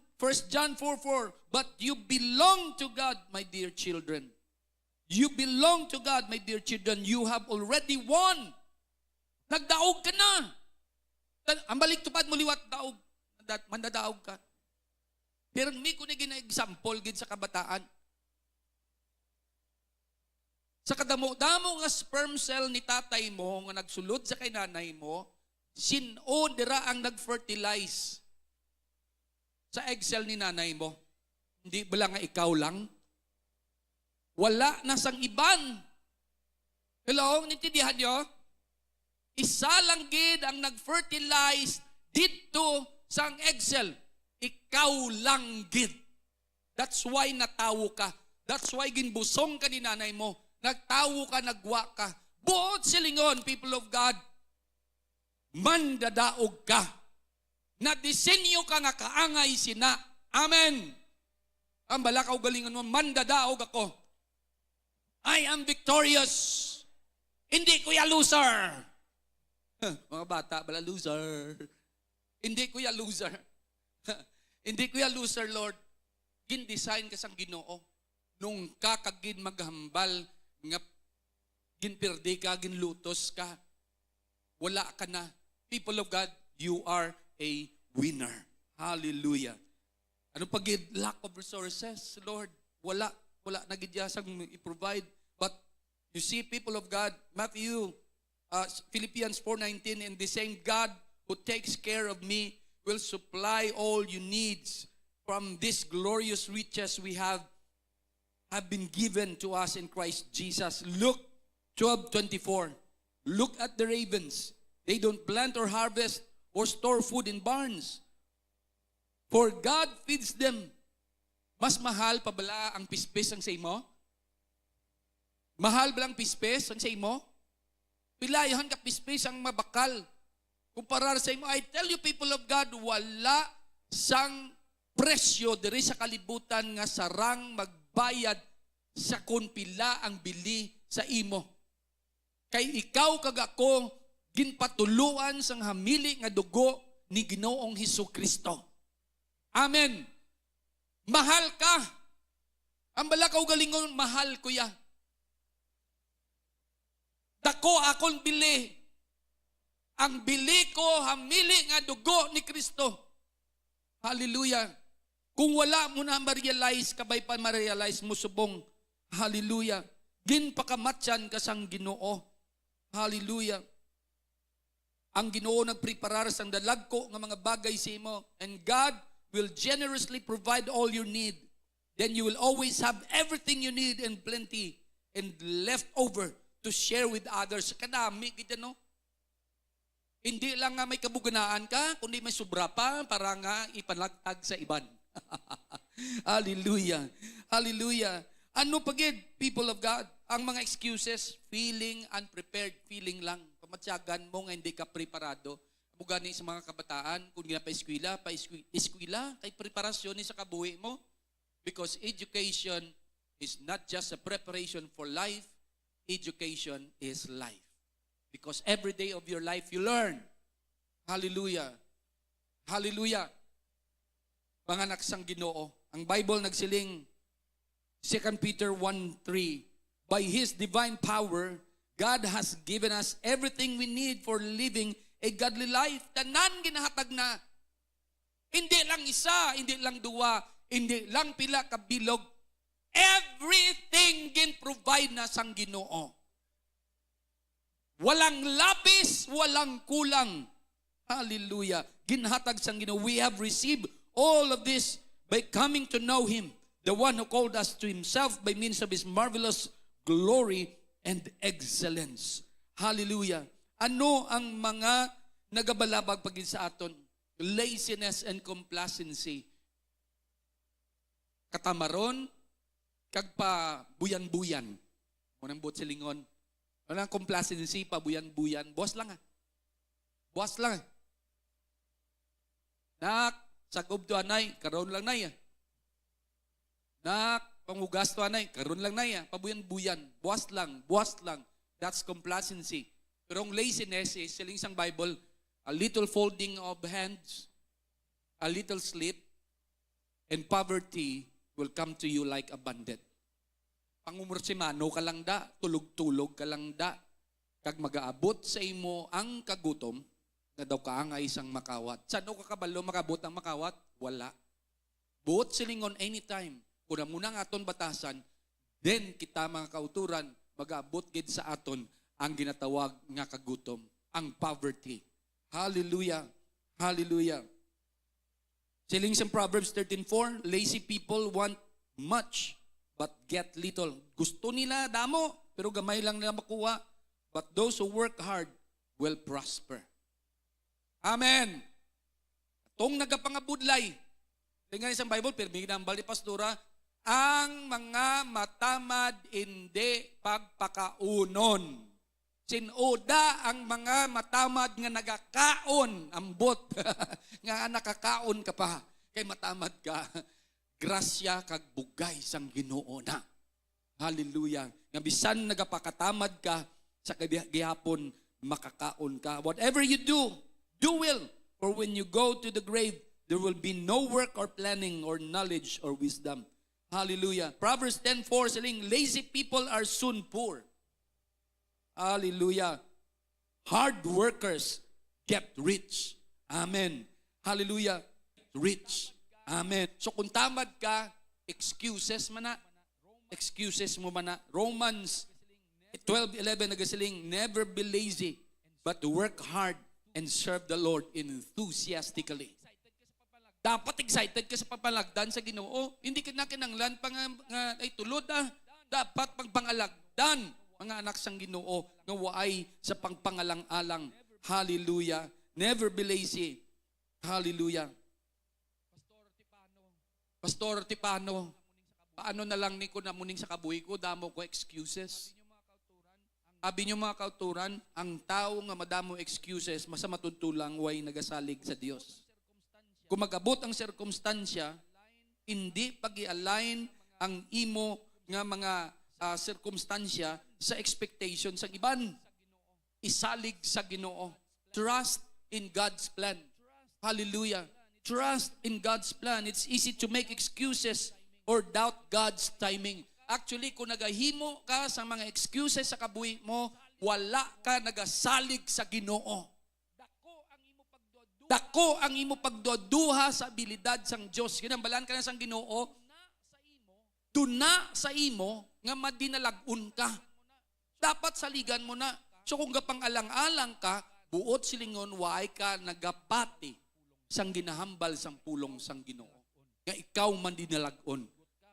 John 4:4, but you belong to God, my dear children. You belong to God, my dear children. You have already won. Nagdaog ka na. Ang balik tupad mo liwat daog. Mandadaog ka. Pero may kunigin na example gid sa kabataan. Sa kadamo-damo nga sperm cell ni tatay mo nga nagsulod sa kay nanay mo, sino dira ang nag-fertilize sa egg cell ni nanay mo? Hindi ba lang nga ikaw lang? Wala na sang iban. Hello, nintindihan nyo? Isa lang gid ang nag-fertilize dito sa egg cell. Ikaw lang gid. That's why natawo ka. That's why ginbusong ka ni nanay mo. Nagtawo ka, nagwa ka. Buot silingon, people of God. Mandadaog ka. Nadisenyo ka nga kaangay sina. Amen. Ang balakaw galingan mo, mandadaog ako. I am victorious. Hindi ko ya loser. Mga bata, bala loser. Hindi ko ya loser. Hindi ko ya loser, Lord. Gin-design ka sang Ginoo. Nung kakagin maghambal, nga ginpirdi ka, ginlutos ka. Wala ka na. People of God, you are a winner. Hallelujah. Ano pag lack of resources, Lord? Wala nagidyasang i-provide. But you see, people of God, Philippians 4:19, and the same God who takes care of me will supply all your needs from these glorious riches we have been given to us in Christ Jesus. Luke 12:24. Look at the ravens. They don't plant or harvest or store food in barns, for God feeds them. Mas mahal pa bala ang pispis ang sa imo? Mahal ba lang pispes ang sa imo? Pilayahan ka pispes ang mabakal. Kumparar sa imo, I tell you people of God, wala sang presyo diri sa kalibutan nga sarang magbayad sa kung pila ang bili sa imo. Kay ikaw kag ako ginpatuluan sang hamili nga dugo ni Ginoong Hesukristo. Amen. Mahal ka. Ang balakaw galingon, mahal ko ya. Dako akong bili. Ang bili ko, hamili nga dugo ni Kristo. Hallelujah. Kung wala mo na ma-realize, kabay pa ma-realize mo subong. Hallelujah. Ginpakamatyan ka sang Ginoo. Hallelujah. Ang Ginoo nagpreparar sang dalagko nga mga bagay sa imo. And God will generously provide all your need. Then you will always have everything you need and plenty and left over to share with others. Kadami, kita no? Hindi lang nga may kabuganaan ka, kundi may sobra pa para nga ipanlatag sa iban. Hallelujah. Hallelujah. Ano pagid, people of God? Ang mga excuses, feeling unprepared, feeling lang. Pamatsyagan mo nga hindi ka preparado. Bugani sa mga kabataan, kung nga pa-eskwila, kay preparasyon ni sa kabuhi mo. Because education is not just a preparation for life, education is life. Because every day of your life you learn. Hallelujah. Hallelujah. Mga anak sang Ginoo. Ang Bible nagsiling 2 Peter 1:3. By His divine power, God has given us everything we need for living a godly life. Tanan ginahatag na. Hindi lang isa, hindi lang duwa, hindi lang pila ka bilog. Everything gin provide na sang Ginoo. Walang labis, walang kulang. Hallelujah. Ginhatag sang Ginoo. We have received all of this by coming to know Him, the one who called us to Himself by means of His marvelous glory and excellence. Hallelujah. Ano ang mga nagabalabag pagin sa aton? Laziness and complacency. Katamaron, kagpa buyan-buyan. Munang buot silingon. Walang complacency, pabuyan-buyan. Buwas lang Buwas lang Nak, sagob to anay, karon lang nay. Nak, pangugas to anay, karon lang nay. Pabuyan-buyan, buwas lang. That's complacency. Pero ang laziness is, siling sang Bible, a little folding of hands, a little sleep, and poverty will come to you like a bandit. Pangumursimano ka lang da, tulog-tulog ka lang da, kag mag-aabot sa imo ang kagutom, na daw ka ang isang makawat. Saan ka kabalo makabot ang makawat? Wala. Buot silingon anytime. Kuna muna nga aton batasan, then kita mga kauturan, mag-aabot gid sa aton ang ginatawag nga kagutom, ang poverty. Hallelujah. Hallelujah. Siling sa Proverbs 13:4, lazy people want much but get little. Gusto nila damo, pero gamay lang nila makuha. But those who work hard will prosper. Amen. Itong nagapangabudlay. Tingnan isang Bible, pero may ginambal ni Pastora, ang mga matamad hindi pagpakaunon. Sinoda ang mga matamad nga nagakaon, ambot, nga nakakaon ka pa, kay matamad ka. Grasya kag bugay sang Ginoo na. Hallelujah. Nga bisan nagapakatamad ka sa gihapon makakaon ka. Whatever you do, do well. For when you go to the grave, there will be no work or planning or knowledge or wisdom. Hallelujah. Proverbs 10:4 saying, lazy people are soon poor. Hallelujah. Hard workers get rich. Amen. Hallelujah. Rich. Amen. So kung tamad ka, excuses man na. Excuses mo man na. Romans 12:11 nagasiling, never be lazy, but work hard and serve the Lord enthusiastically. Dapat excited ka sa papalagdan sa Ginoo. Hindi ka na kinanglan pa nga ay tulod Dapat pagpangalagdan mga anak sang Ginoo nga waay sa pangpangalang-alang. Hallelujah. Never be lazy. Hallelujah. Pastor Tipano, paano na lang ni ko namuning sa kabuhi ko, damo ko excuses. Abi nyo mga kauturan, ang tao nga madamo excuses, masama tuntulang way nagasalig sa Dios. Kung mag-abot ang sirkumstansya, hindi pag-i-align ang imo nga mga sirkumstansya sa expectation sa iban. Isalig sa Ginoo. Trust in God's plan. Hallelujah. Trust in God's plan. It's easy to make excuses or doubt God's timing. Actually, kung nagahimo ka sa mga excuses sa kabuhi mo, wala ka nagasalig sa Ginoo. Dako ang imo pagduduha sa abilidad sang Dios. Ginambalan ka na sang Ginoo. Duna sa imo nga madinalagun ka. Dapat saligan mo na. So kung gapang alang-alang ka, buot silingon waay ka nagapati sang ginahambal sang pulong sang Ginoo. Nga ikaw man dinalagon.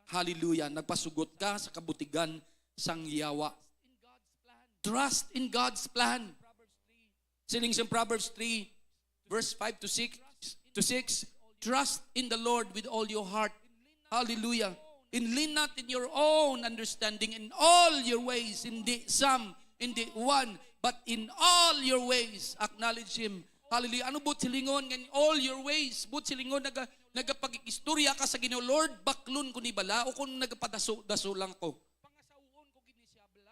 Hallelujah. Nagpasugot ka sa kabutigan sang yawa. Trust in God's plan. Siling sa Proverbs 3, verse 5 to 6, trust in the Lord with all your heart. Hallelujah. And lean not in your own understanding in all your ways, hindi some, hindi one, but in all your ways, acknowledge Him. Hallelujah. Ano but silingon in all your ways? But silingon nagapag-istorya ka sa Ginoo, Lord, baklon ko ni bala o kung nagapadaso lang ko.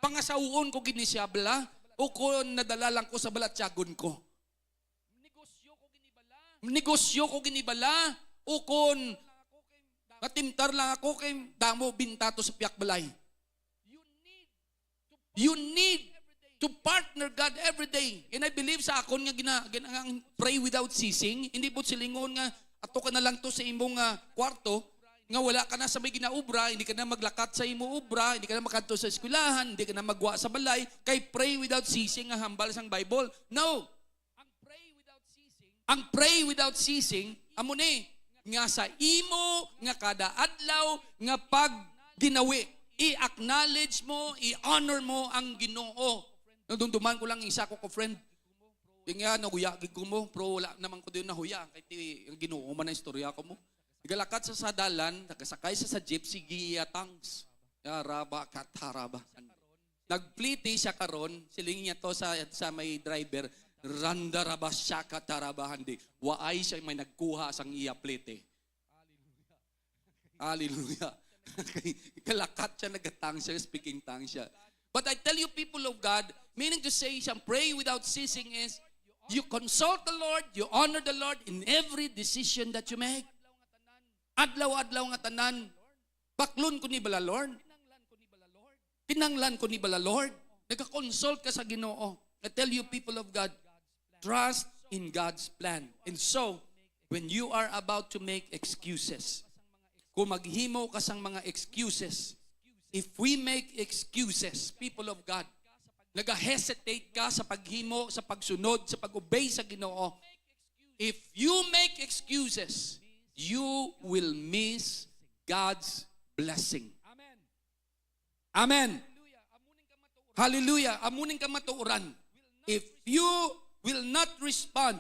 Pangasauon ko gini siya bala o kung nadala lang ko sa balatyagon ko. Negosyo ko ginibala o kung natimtar lang ako kay damo bintato sa piyak balay. You need to partner God every day. And I believe sa akon nga pray without ceasing. Hindi po silingon nga ato ka na lang to sa imong kwarto nga wala ka na sa may ginaubra, hindi ka na maglakat sa imo ubra, hindi ka na makadto sa eskwelahan, hindi ka na magwa sa balay, kay pray without ceasing nga hambal sang Bible. No. Ang pray without ceasing, amo ni, nga sa imo, nga kada adlaw, nga pag ginawi, i-acknowledge mo, i-honor mo ang Ginoo. Nadumduman ko lang isa ko friend. Yung nga, nahuyagig ko mo, pero wala naman ko din nahuya. Kahit ang Ginoo man na istorya ko mo. Igalakat sa sadalan, nakasakay sa jeep, sige tangs. Yaraba, kataraba. Nagpliti siya karon, siling niya to sa may driver, randaraba siya katarabahan di. Waay siya may nagkuha sang iya plete. Hallelujah. Kalakat siya, nagatang siya, speaking tongue siya. But I tell you people of God, meaning to say, siyang pray without ceasing is, you consult the Lord, you honor the Lord in every decision that you make. Adlaw-adlaw nga tanan, baklon ko ni bala Lord. Pinanglan ko ni bala Lord. Nagka-consult ka sa Ginoo. I tell you people of God, trust in God's plan. And so, when you are about to make excuses, kung maghimo ka sang mga excuses, if we make excuses, people of God, nag-hesitate ka sa paghimo, sa pagsunod, sa pag-obey sa Ginoo, if you make excuses, you will miss God's blessing. Amen. Hallelujah. Amunin ka matuuran. If you will not respond,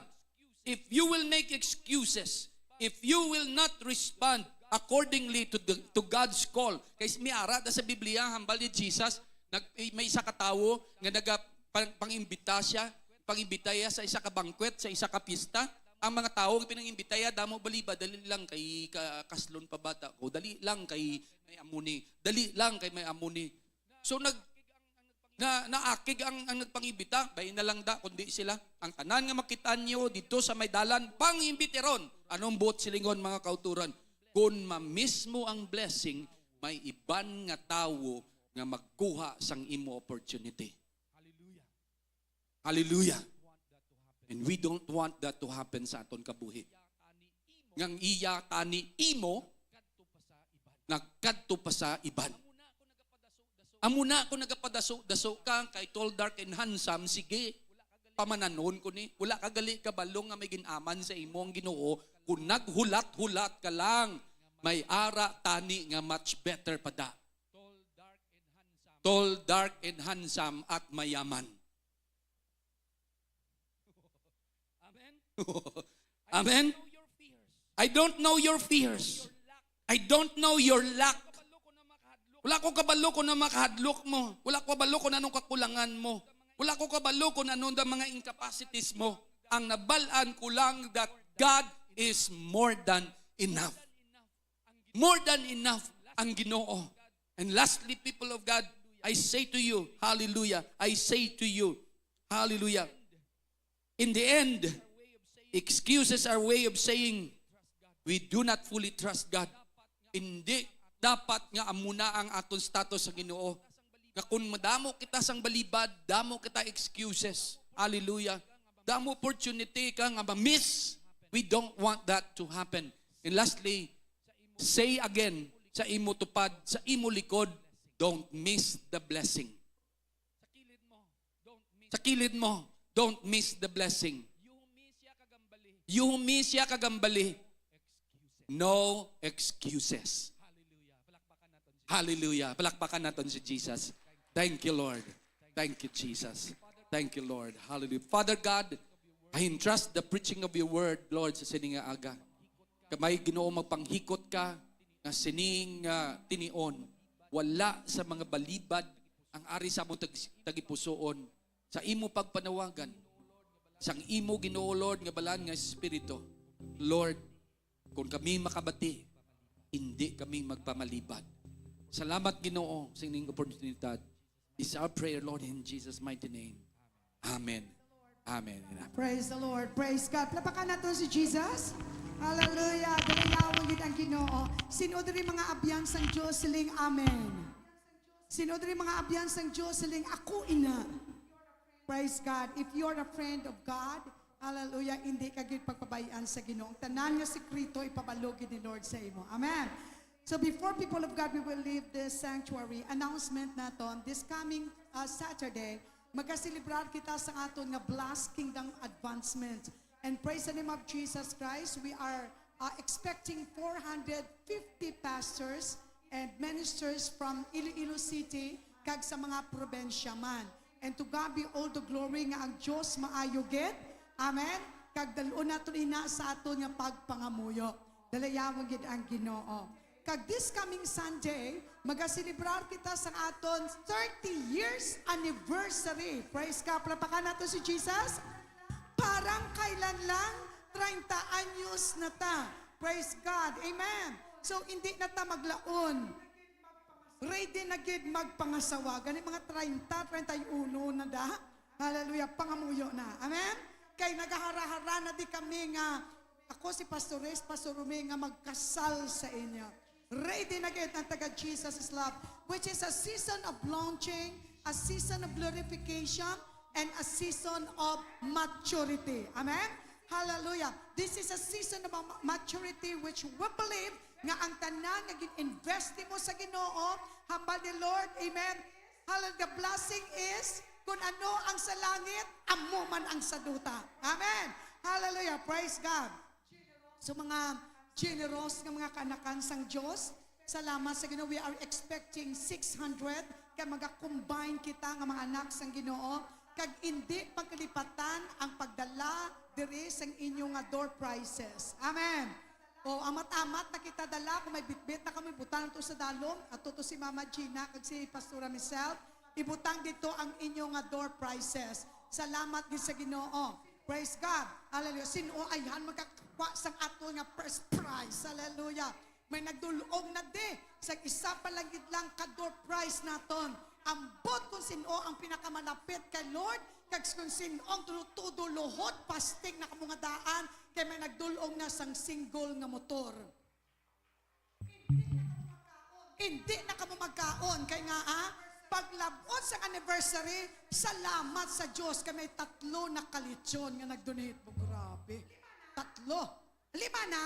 if you will make excuses, if you will not respond accordingly to God's call. Kasi may ara sa Biblia, hambal ni Jesus, may isa ka tawo nga pangimbita siya, pangimbitaya sa isa ka banquet, sa isa ka pista. Ang mga tao nga pinangimbitaya, damo baliba, dali lang kay kaslon pa bata ko, dali lang kay may amuni, dali lang kay may amuni. So naakig ang nagpangimbita, bayin na lang da, kundi sila. Ang tanan nga makitaan nyo dito sa may dalan, pangimbitiron. Anong buot silingon mga kauturan? Kung ma-miss mo ang blessing, may iban nga tawo nga magkuha sang imo opportunity. Hallelujah. And we don't want that to happen sa aton kabuhi. Ngang iya tani imo, nagkadto pa sa iban. Amuna ako nagapadaso-daso ka, kay tall, dark, and handsome, sige, pamananon ko ni. Wala kagali kabalong nga may ginaman sa imo ang Ginoo. Kung naghulat-hulat ka lang, may ara tani nga much better pa da. Tall, dark, and handsome at mayaman. Amen? I don't know your fears. I don't know your lack. Wala ko kabalo kung ano makahadlok mo. Wala ko kabalo kung anong kakulangan mo. Wala ko kabalo kung ano ang mga incapacities mo. Ang nabalaan ko lang that God is more than enough. More than enough ang Ginoo. And lastly, people of God, I say to you, hallelujah, I say to you, hallelujah, in the end, excuses are way of saying, we do not fully trust God. Hindi dapat nga amuna ang aton status sa Ginoo. Nga kung madamo kita sang balibad, damo kita excuses. Hallelujah. Damo opportunity ka nga ma-miss. We don't want that to happen. And lastly, say again sa imo tupad, sa imo likod, don't miss the blessing. Sa kilid mo, don't miss the blessing. Yuhumisya kagambali. No excuses. Hallelujah. Palakpakan natin si Jesus. Thank you, Lord. Thank you, Jesus. Thank you, Lord. Hallelujah. Father God, I entrust the preaching of your word, Lord, sa sining nga aga. Kamay Ginoo magpanghikot ka nga sining tinion. Wala sa mga balibad ang ari sa among tagipusoon. Sa imo pagpanawagan. Sang imo Ginoo, Lord, nga balaan nga Espiritu. Lord, kung kami makabati, hindi kami magpamalibad. Salamat Ginoo sa inyong oportunidad. Is our prayer, Lord, in Jesus' mighty name. Amen. Amen. Praise the Lord. Praise God. Lapakan natin si Jesus. Hallelujah. Dalayawon gid ang Ginoo. Sino diri mga abyan sang Dios siling amen. Sino diri mga abyan sang Dios siling ako ina. Praise God. If you're a friend of God, hallelujah, hindi ka gid pagpabayaan sa Ginoo. Ang tanan nga sekreto ipabalo gid ni Lord sa imo. Amen. So before people of God, we will leave this sanctuary. Announcement naton this coming Saturday, magaselebrar kita sa aton nga Blessed Kingdom Advancement. And praise the name of Jesus Christ, we are expecting 450 pastors and ministers from Iloilo City kag sa mga probensya man. And to God be all the glory nga ang Diyos maayo gid. Amen. Kag dalon naton ina sa aton nga pagpangamuyo. Dalayawon gid ang Ginoo. Kag this coming Sunday, magaselebrar kita sa aton 30 years anniversary. Praise God. Palapakan nato si Jesus. Parang kailan lang 30 anyos na ta. Praise God. Amen. So hindi na ta maglaon. Ready na gid magpangasawa. Gani mga 30, 31 na da. Hallelujah. Pangamuyo na. Amen. Kay nagahara-hara na di kami nga ako si Pastor Reyes, Pastor Rumi nga magkasal sa inyo. Ready na gid ang taga Jesus is Love, which is a season of launching, a season of glorification, and a season of maturity. Amen? Hallelujah. This is a season of maturity which we believe nga ang tanan nga gin-invest mo sa Ginoo, hambal ni Lord. Amen? Hallelujah. The blessing is kung ano ang sa langit, amo man ang sa duta. Amen? Hallelujah. Praise God. So mga generous nga mga kanakan sang Diyos, salamat sa Ginoo. We are expecting 600 kay maga-combine kita nga mga anak sang Ginoo kag hindi pagkalipatan ang pagdala diri sang inyong nga door prizes. Amen. O amat-amat na kita dala kung may bitbit na kami butang to sa dalom ato to si Mama Gina kag si Pastora Michelle ibutang dito ang inyong nga door prizes. Salamat gid sa Ginoo. Praise God. Hallelujah. Sino ayhan magkakuha sang ato nga first prize. Hallelujah. May nagdulog na di sa isa pa lang gid lang ka door prize naton. Ambot kung sino ang pinakamalapit kay Lord, kag kung sino ang tuduluhod pasting na kamong daan kay may nagdulong na sang single nga motor. Hindi na kamo magkaon kay nga paglabot sa anniversary, salamat sa Diyos kay may 3 na kalitsyon nga nag-donate mo. Grabe. 3. 5 na?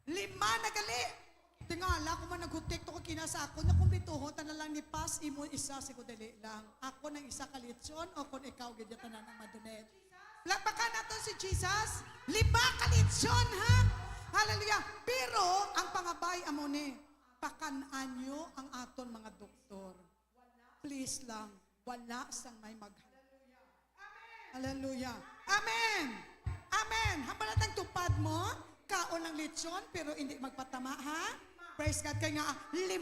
5 na gali. Tingala, kung man nag-tiktok ko kinasa ako, na kumbituho, na lang ni Pas, imo isa, sigo dali lang. Ako ng isa kalitsyon, o kung ikaw, ganyan na ng madonate. Lapakan natin si Jesus, 5 kalitsyon, ha? Hallelujah. Pero, ang pangabay, amo ni, pakanaan nyo ang aton mga doktor. Please lang, wala sang may maghal. Hallelujah. Amen. Amen. Habalatang tupad mo, kaon ng lechon, pero hindi magpatama, ha? Praise God. Kaya nga, 5.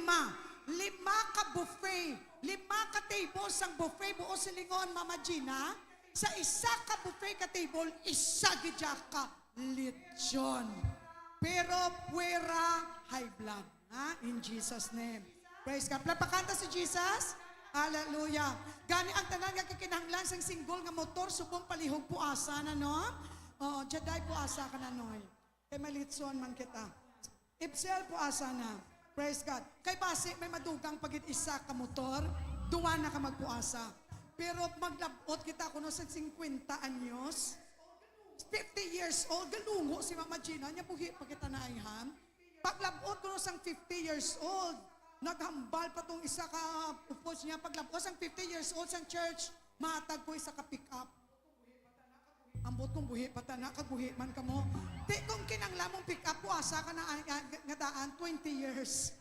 5 ka buffet. 5 ka table sang buffet buo silingon, Mama Gina. Sa isa ka buffet ka table, isa gidya ka lechon. Pero puwera high blood. Ha? In Jesus' name. Praise God. Plapakanta si Jesus. Hallelujah. Gani ang tanan nga kakinahanglan sang singgol nga motor subong palihog puasa na no? Oo, jaday puasa ka na noy. Kay malitson man kita. Ipsel puasa na. Praise God. Kay base may madugang pagit isa ka motor, duwa na ka magpuasa. Pero maglabot kita kuno sa 50 anyos, 50 years old, galungo si Mama Gina, niya buhi pa kita na ayhan. Paglabot kuno sang 50 years old, naghambal pa tong isa ka upos niya. Paglabot sang 50 years old sang church, matag ko isa ka pick up. Ambot kong buhi, patana, kaguhi man ka mo. Di kung kinanglamong pick up, puasa ka na nga daan, 20 years.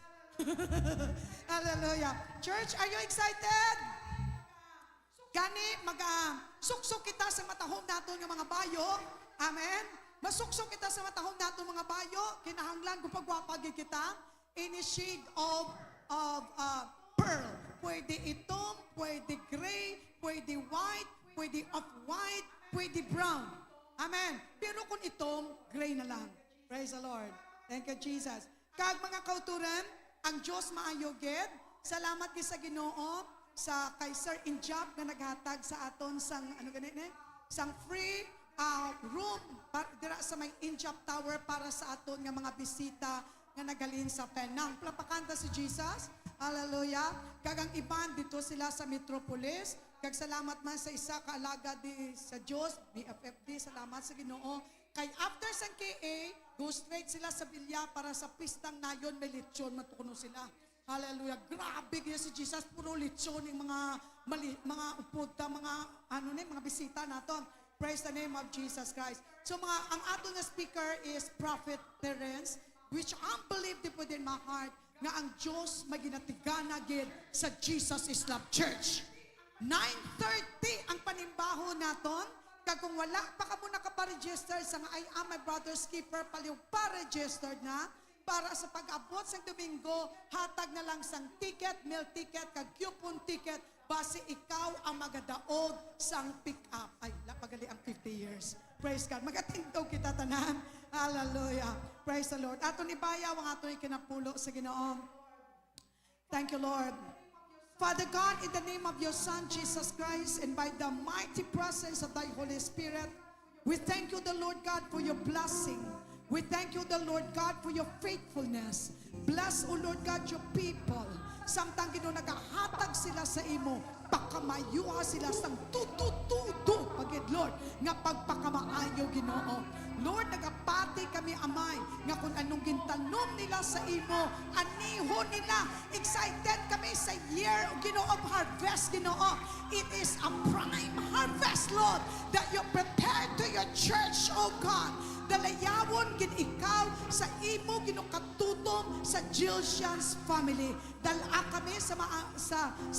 Hallelujah. Church, are you excited? Gani, suksok kita sa matahong nato ng mga bayo. Amen? Masuksok kita sa matahong nato mga bayo. Kinahanglan kung pagwapagi kita. In a shade of pearl. Pwede itom, pwede gray, pwede white, pwede off-white, pwede brown. Amen. Pero kung itom, gray na lang. Praise the Lord. Thank you, Jesus. Kag mga kauturan, ang Diyos maayoged. Salamat kay sa Ginoo sa kay Sir Injab na naghatag sa aton sang ano ganit sang free room dira sa may Injab Tower para sa aton nga mga bisita nga nagalin sa Penang. Plapakanta si Jesus. Hallelujah. Kagang iban dito sila sa Metropolis. Kag salamat man sa isa ka alaga di sa Dios, BFFD, salamat sa Ginoo. Kay after sang KA, go straight sila sa Bilya para sa pistang nayon may lechon matukuno sila. Hallelujah. Grabe kaya si Jesus, puro lechon ng mga upod ta, mga bisita naton. Praise the name of Jesus Christ. So ang ato nga speaker is Prophet Terence, which I'm believed deep within my heart nga ang Diyos maginatigana gid sa Jesus is Love Church. 9:30 ang panimbaho naton. Kag kung wala pa ka muna ka-register sa nga I am my brother's keeper, paliw pa-registered na para sa pag-abot sa Domingo, hatag na lang sang ticket, meal ticket, kag coupon ticket, base ikaw ang magadaog sang pick-up. Ay, pagali ang 50 years. Praise God. Magatindaw kita tanan. Hallelujah. Praise the Lord. Aton ibayaw ang aton ikinapulo sa Ginoo. Thank you, Lord. Father God, in the name of your Son, Jesus Christ, and by the mighty presence of thy Holy Spirit, we thank you, the Lord God, for your blessing. We thank you, the Lord God, for your faithfulness. Bless, O Lord God, your people. Samtang Ginoo nagahatag sila sa imo, pakamayuha sila sang tututudo, pagid Lord, nga pagpakamaayo Ginoo. Lord, nagapati kami amay, nga kung anong gintanom nila sa imo, aniho nila. Excited kami sa year, Ginoo, of harvest, Ginoo. It is a prime harvest, Lord, that you prepared to your church, O God. Dalayawon gid ikaw sa imo ginukatutong sa Gilsians family. Dala kami sa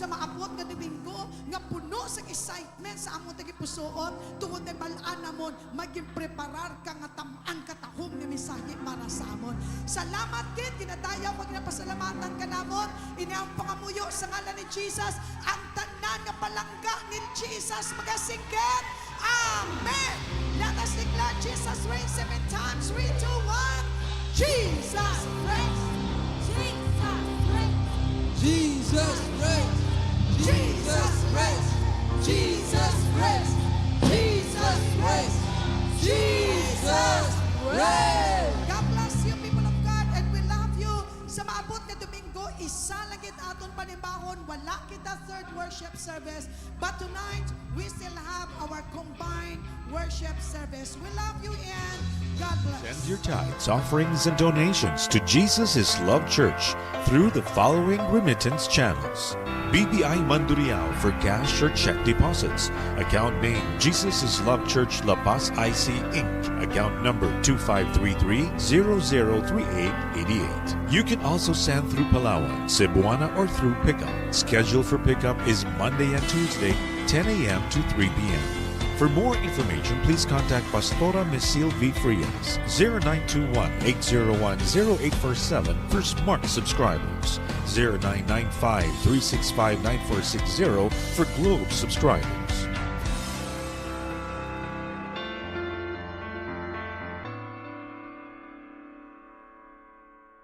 maabot nga Domingo nga puno sa excitement sa among tagipusoon tungod na balaan namon maging preparar ka nga tam-ang katahom nga mensahe para sa amon. Salamat gid ginadayaw ko ginapasalamatan ka namon ini ang pangamuyo sa ngalan ni Jesus ang tanan nga palangga ni Jesus magasinggit. Amen. Let us declare Jesus reigns 7 times. 3, 2, 1. Jesus reigns. Jesus reigns. Jesus reigns. Jesus reigns. Jesus reigns. Jesus reigns. Jesus reigns. God bless you, people of God, and we love you. Sa maabot na Domingo, isa lang kita aton panimbahon. Wala kita third worship service. But tonight, we still have our combined worship service. We love you and God bless. Send your tithes, offerings, and donations to Jesus is Love Church through the following remittance channels. BPI Mandurriao for cash or check deposits. Account name Jesus is Love Church La Paz IC Inc. Account number 2533-003888. You can also send through Palawan, Cebuana, or through pickup. Schedule for pickup is Monday and Tuesday, 10 a.m. to 3 p.m. For more information, please contact Pastora Misil V. Frias, 0921-801-0847 for Smart subscribers, 0995-365-9460 for Globe subscribers.